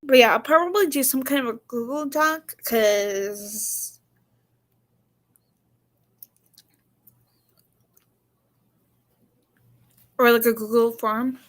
But yeah, I'll probably do some kind of a Google Doc because or like a Google form.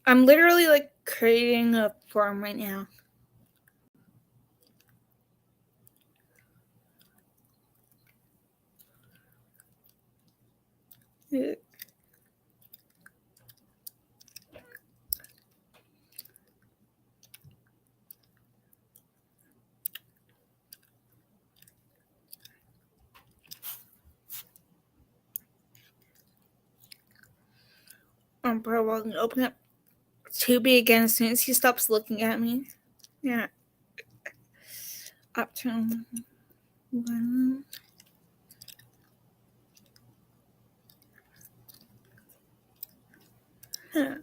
I'm literally like creating a form right now. I'm probably gonna open up Tubi again as soon as he stops looking at me. Yeah. Up to one. Huh.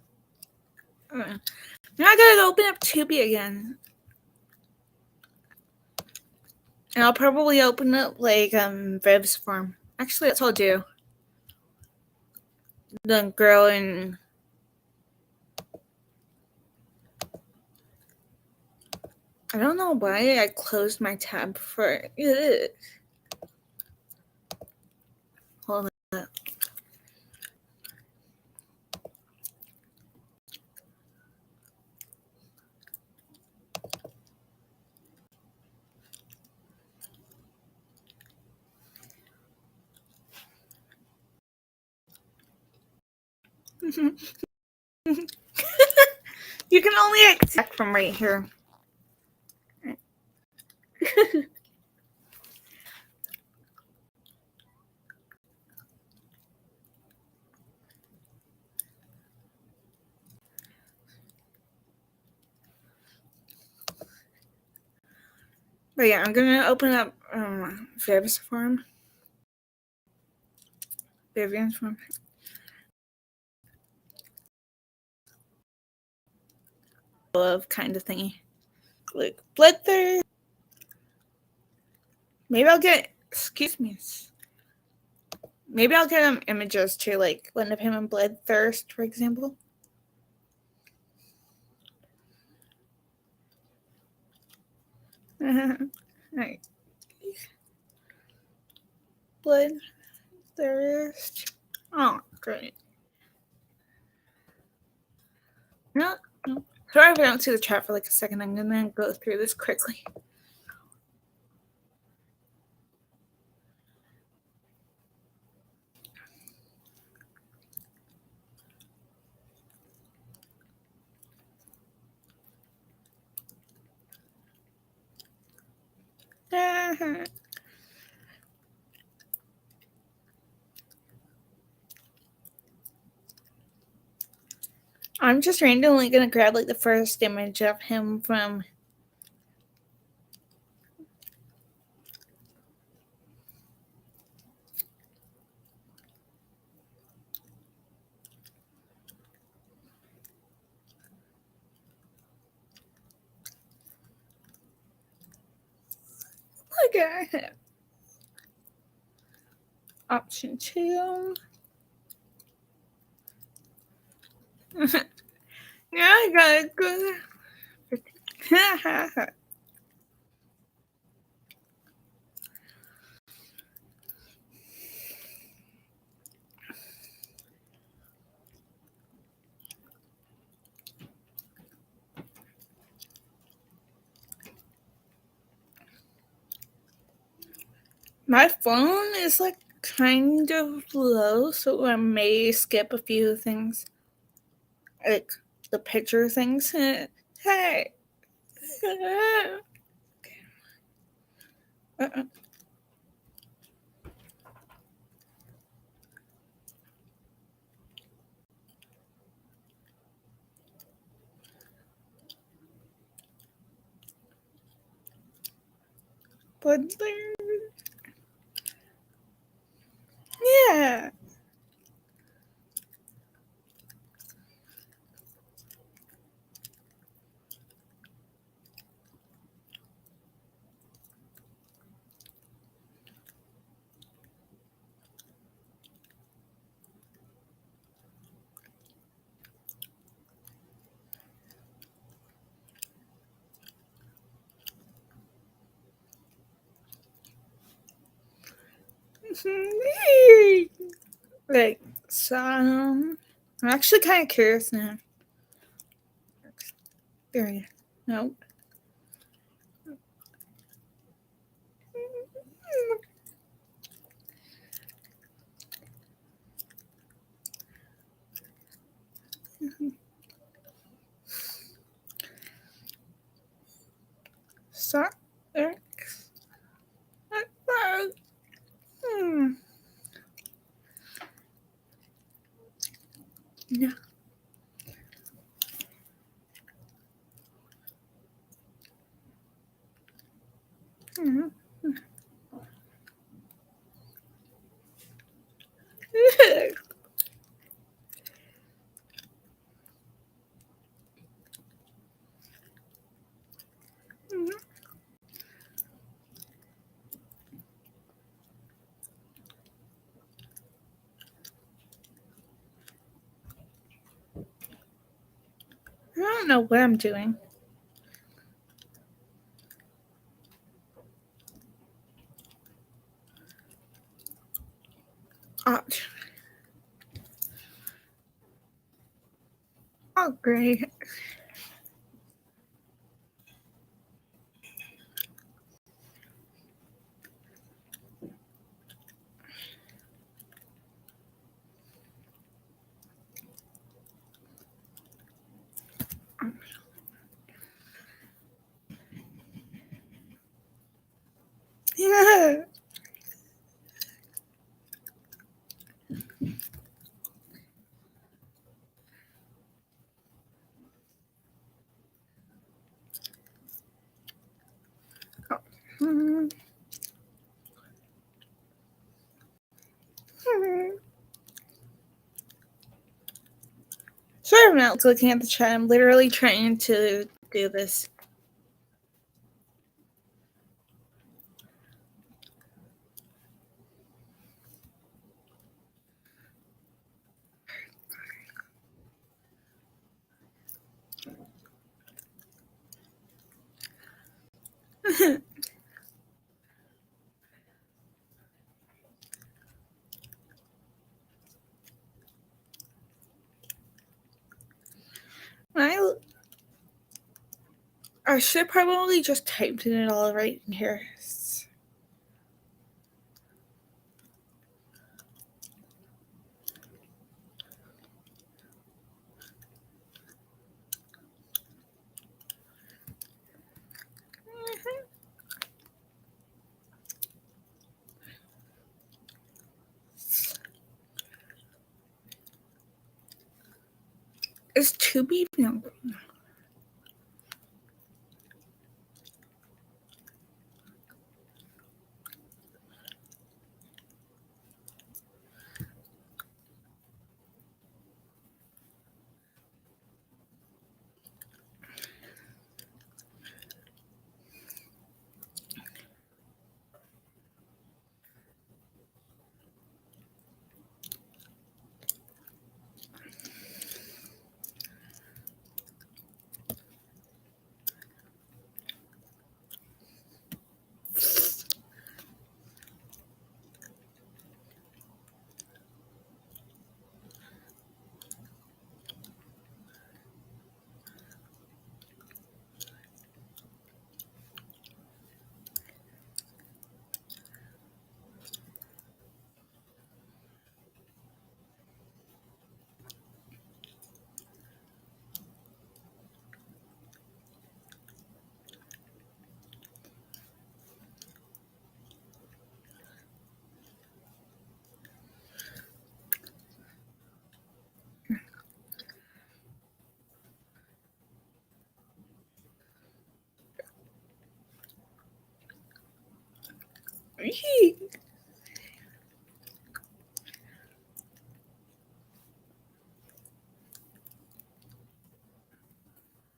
Now I gotta open up Tubi again. And I'll probably open up like Viv's farm. Actually, that's what I'll do. The girl in. I don't know why I closed my tab for. Ugh. Hold on. You can only extract from right here. But yeah, I'm gonna open up Viv's form. Vivian's form. Love kind of thingy. Like Bloodthirst. Maybe I'll get. Excuse me. Maybe I'll get images too, like one of him in Bloodthirst, for example. Right. Bloodthirst. Oh, great. No. Sorry if I don't see the chat for like a second. I'm gonna go through this quickly. I'm just randomly gonna grab like the first image of him from. Okay. Option 2. Yeah, I got it. Good. My phone is like kind of low, so I may skip a few things, like the picture things. Hey. But yeah. Like, so I'm actually kind of curious now. There you go. Nope. So, yeah. I don't know what I'm doing. Oh, oh great. Yeah. Hmm. Sorry, I'm not looking at the chat. I'm literally trying to do this. I should probably just typed it all right in here. It's to be no.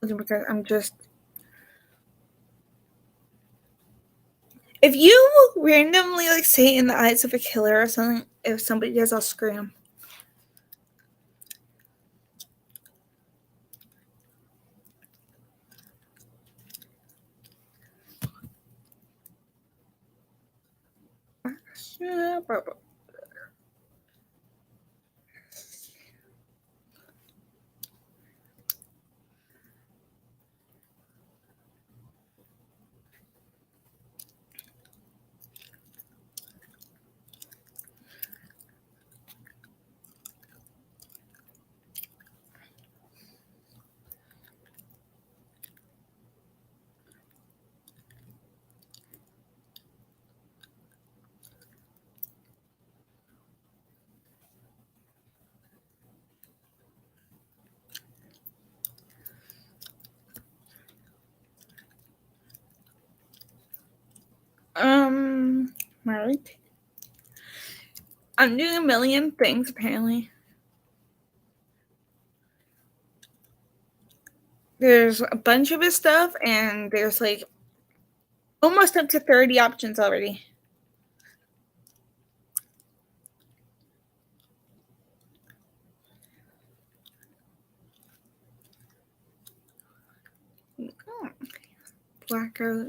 Because I'm just. If you randomly like say in the eyes of a killer or something, if somebody does, I'll scream. Right. I'm doing a million things apparently. There's a bunch of his stuff, and there's like almost up to 30 options already. Oh, Blackout.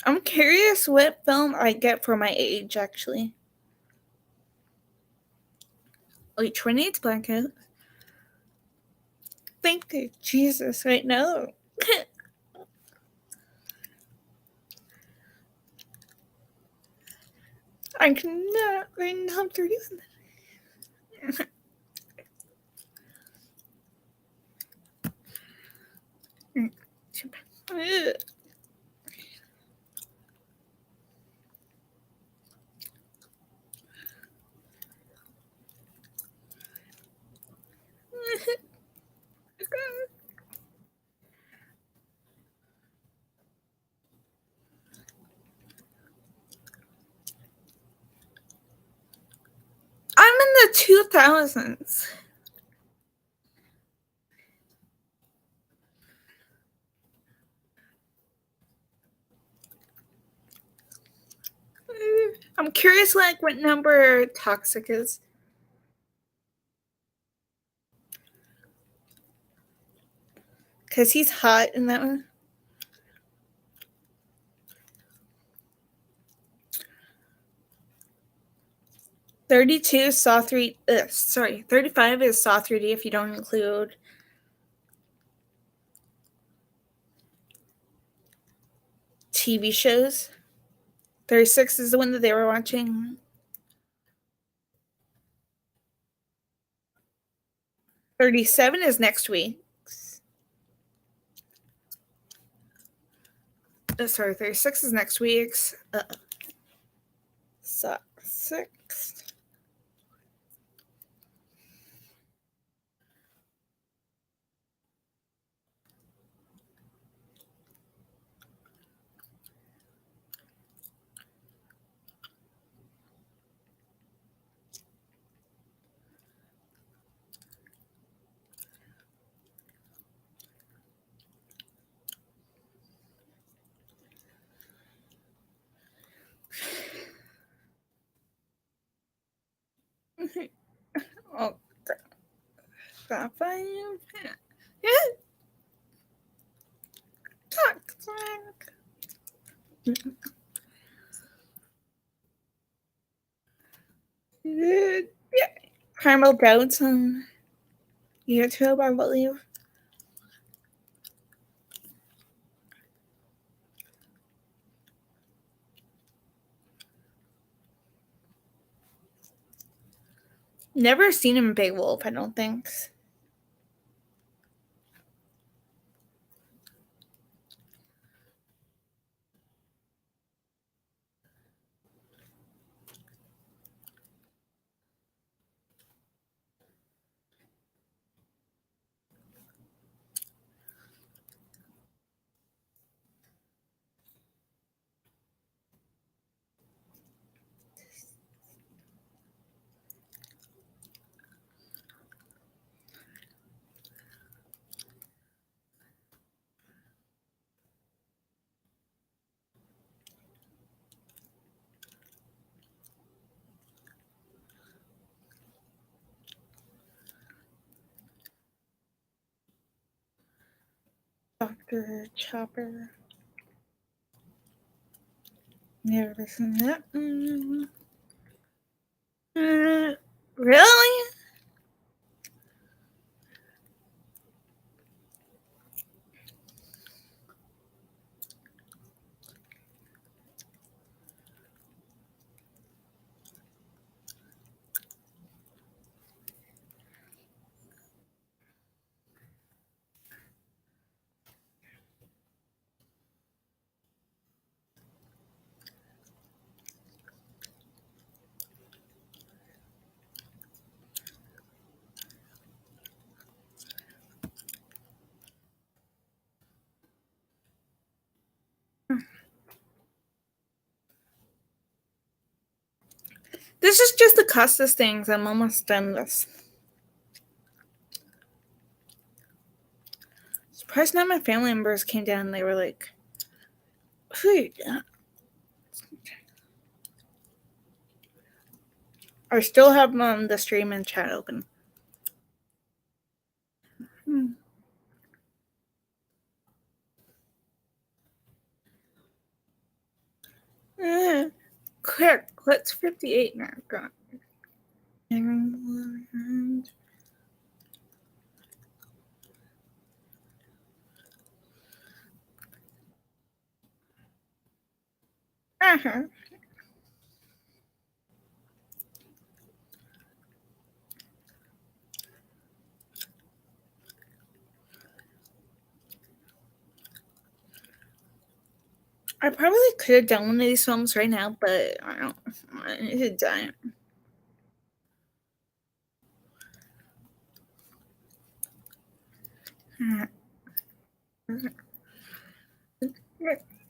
I'm curious what film I get for my age, actually. Wait, Trinity Blackout? Thank you, Jesus, right now. I cannot right now after using that. 2000s. I'm curious, like, what number Toxic is. Because he's hot in that one. 32 Saw 3. 35 is Saw 3D if you don't include TV shows. 36 is the one that they were watching. 37 is next week. 36 is next week's. Saw 6. Oh, Top 5. Yeah. Toxic. Yeah. Primal Doubts on YouTube, I believe. Never seen him in Big Wolf, I don't think. Dr. Chopper. Never seen that. Really? This is just the Custis things. I'm almost done with this. Surprised none of my family members came down and they were like, hey. I still have the stream and chat open. Quick, what's 58 now? God. Uh-huh. I probably could have done one of these films right now, but I don't. I need to die.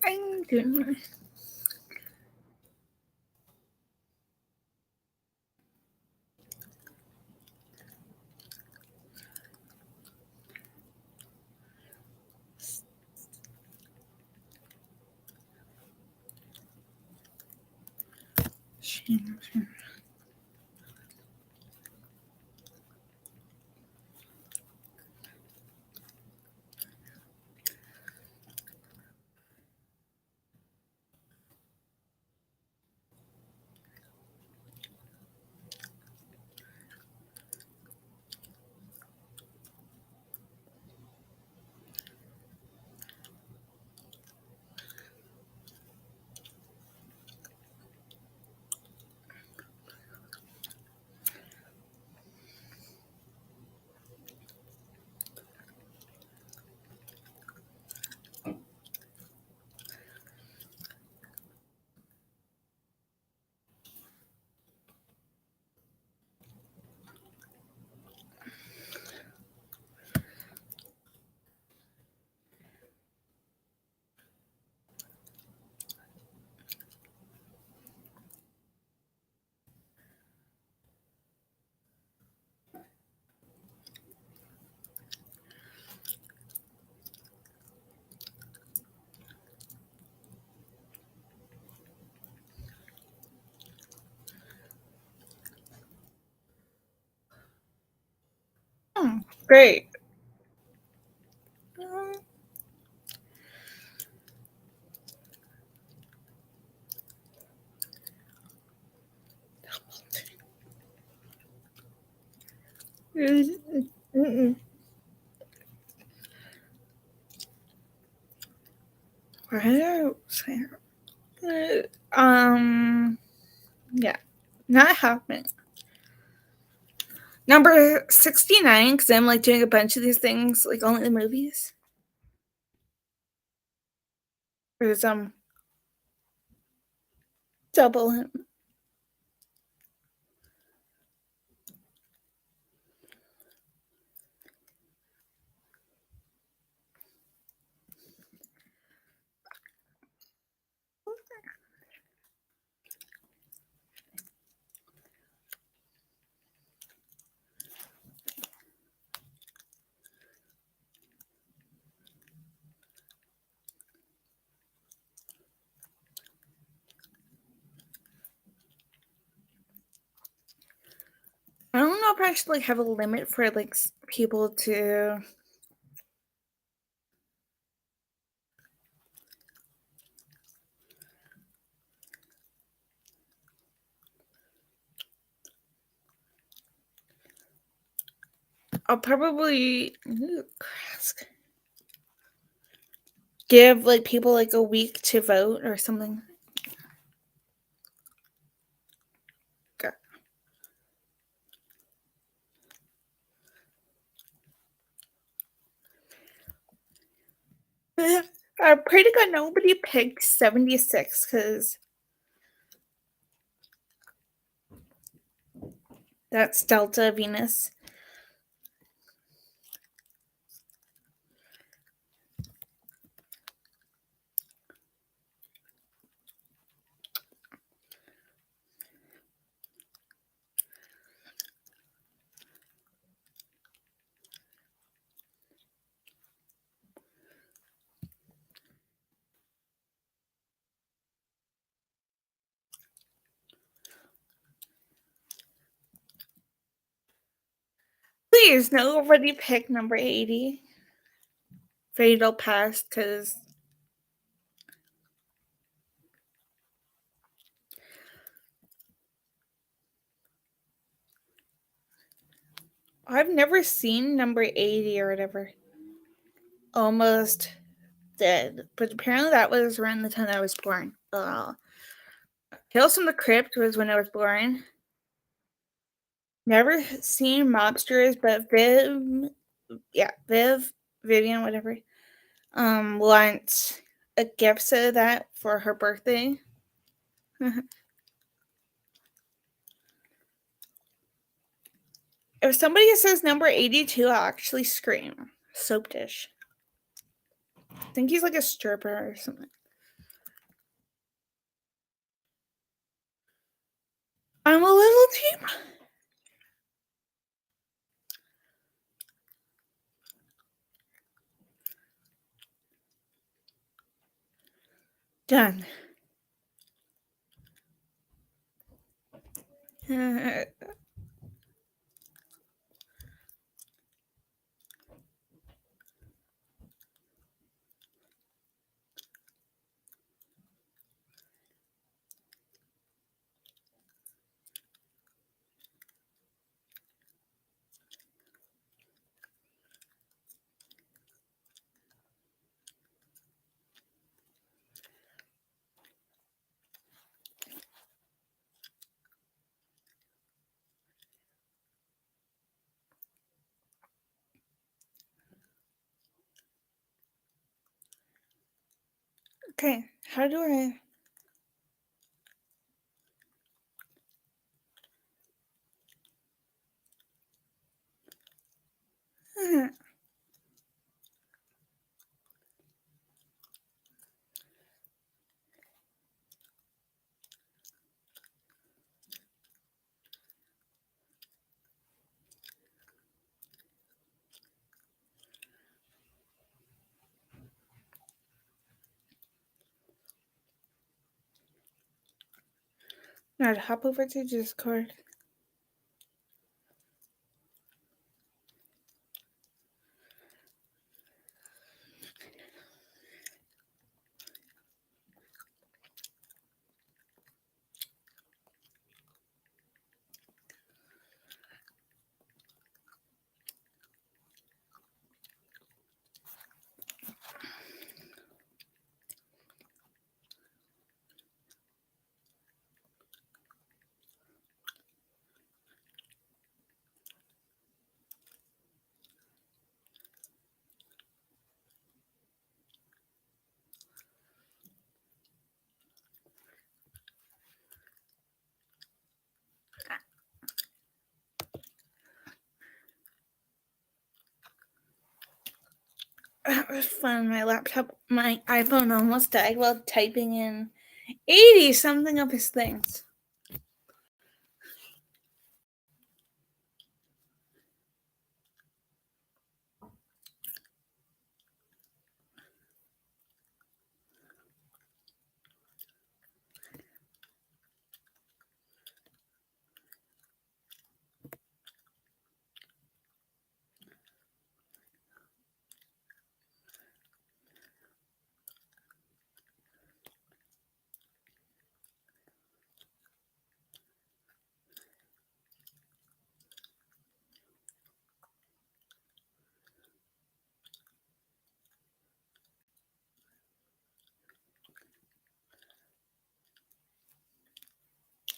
I'm doing. Oh, great. Yeah, not happening. Number 69, because I'm like doing a bunch of these things, like only the movies. There's double him. I don't know if I should like have a limit for like people to. I'll probably give like people like a week to vote or something. Okay. I pray to God nobody picked 76 because that's Delta Venus. Please, nobody pick number 80. Fatal Pass because I've never seen number 80 or whatever. Almost dead. But apparently that was around the time I was born. Tales from the Crypt was when I was born. Never seen Mobsters, but Vivian, whatever, wants a gift of that for her birthday. If somebody says number 82, I'll actually scream. Soap dish. I think he's like a stripper or something. I'm a little team. Done. Okay, how do I... Now to hop over to Discord. That was fun. My iPhone almost died while typing in 80 something of his things.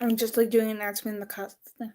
I'm just like doing an announcement in the cost thing.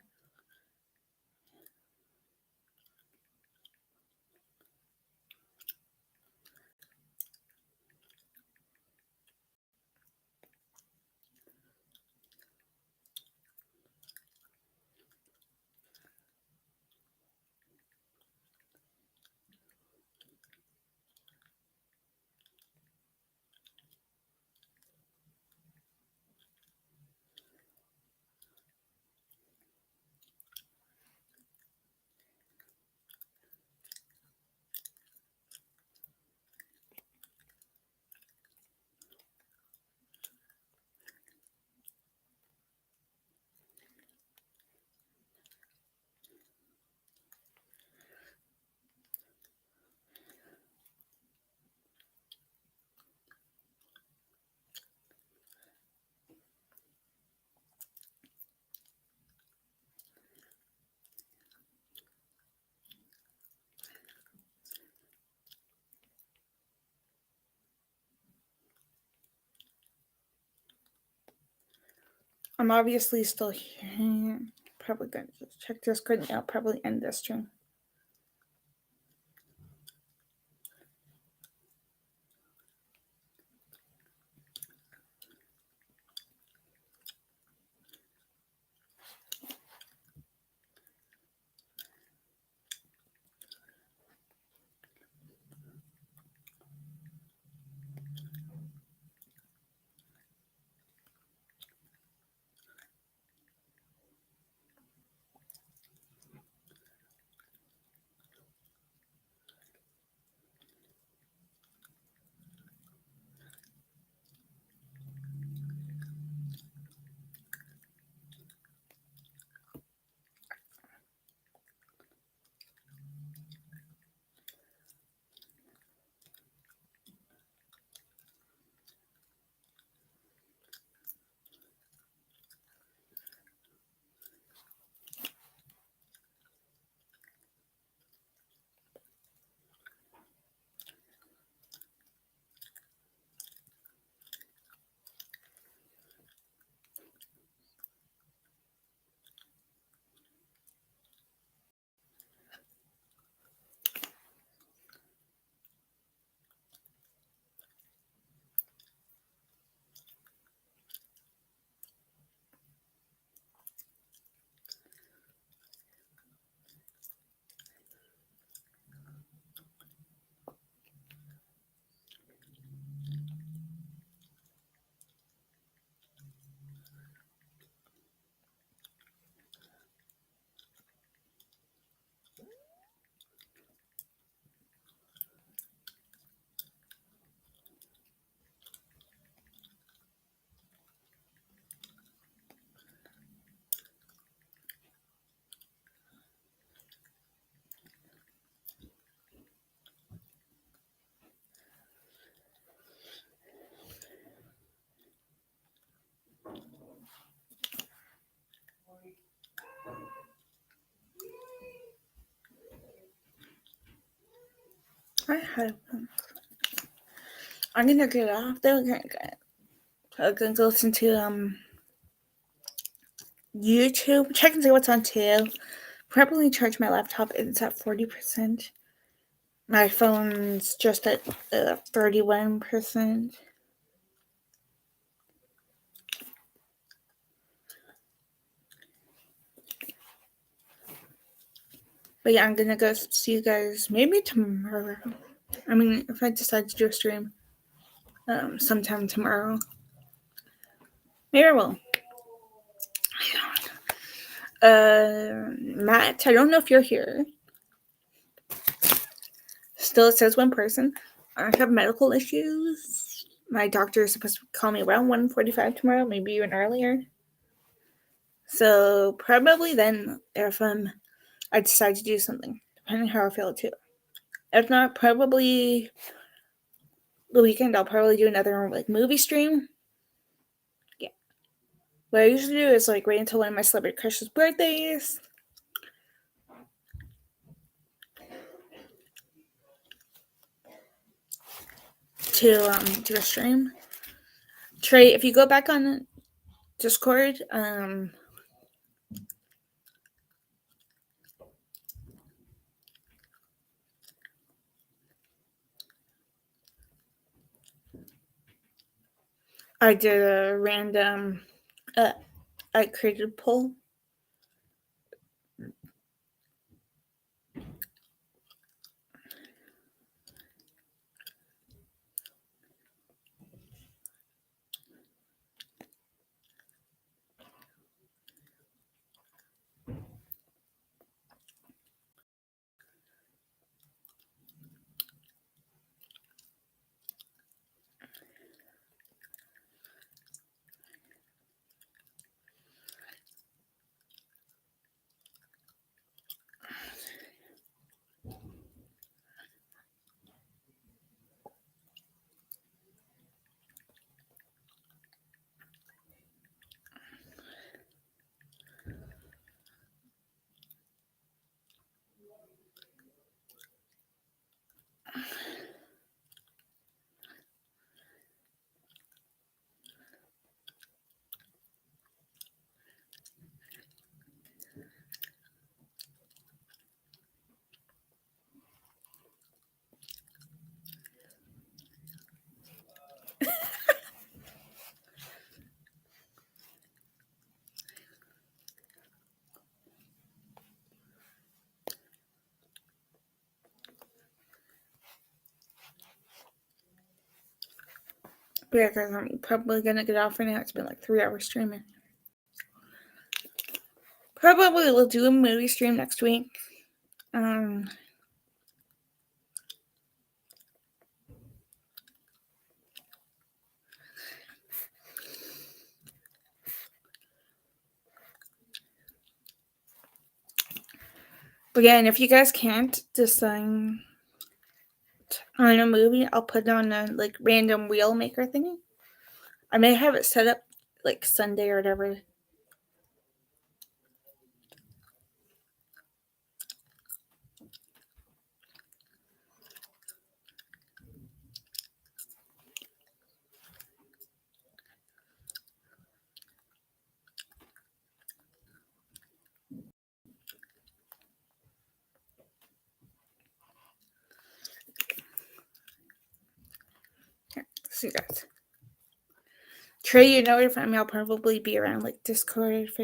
I'm obviously still here. Probably going to check Discord and I'll probably end this stream. I'm gonna get off though. I'm gonna go listen to YouTube. Check and see what's on too. Probably charge my laptop. It's at 40%. My phone's just at 31%. But yeah, I'm gonna go see you guys maybe tomorrow. I mean, if I decide to do a stream sometime tomorrow, maybe I will. Matt, I don't know if you're here. Still, it says one person. I have medical issues. My doctor is supposed to call me around 1:45 tomorrow, maybe even earlier. So probably then, if I decide to do something, depending on how I feel too. If not, probably the weekend I'll probably do another like movie stream. Yeah. What I usually do is like wait until one of my celebrity crushes' birthdays. To do a stream. Trey, if you go back on Discord, I did a random I created a poll. But yeah, guys, I'm probably gonna get off right now. It's been like 3 hours streaming. Probably we'll do a movie stream next week. But yeah, and if you guys can't decide on a movie, I'll put on a like random wheel maker thingy. I may have it set up like Sunday or whatever. Here, see you guys. Trey, you know where to find me. I'll probably be around like Discord,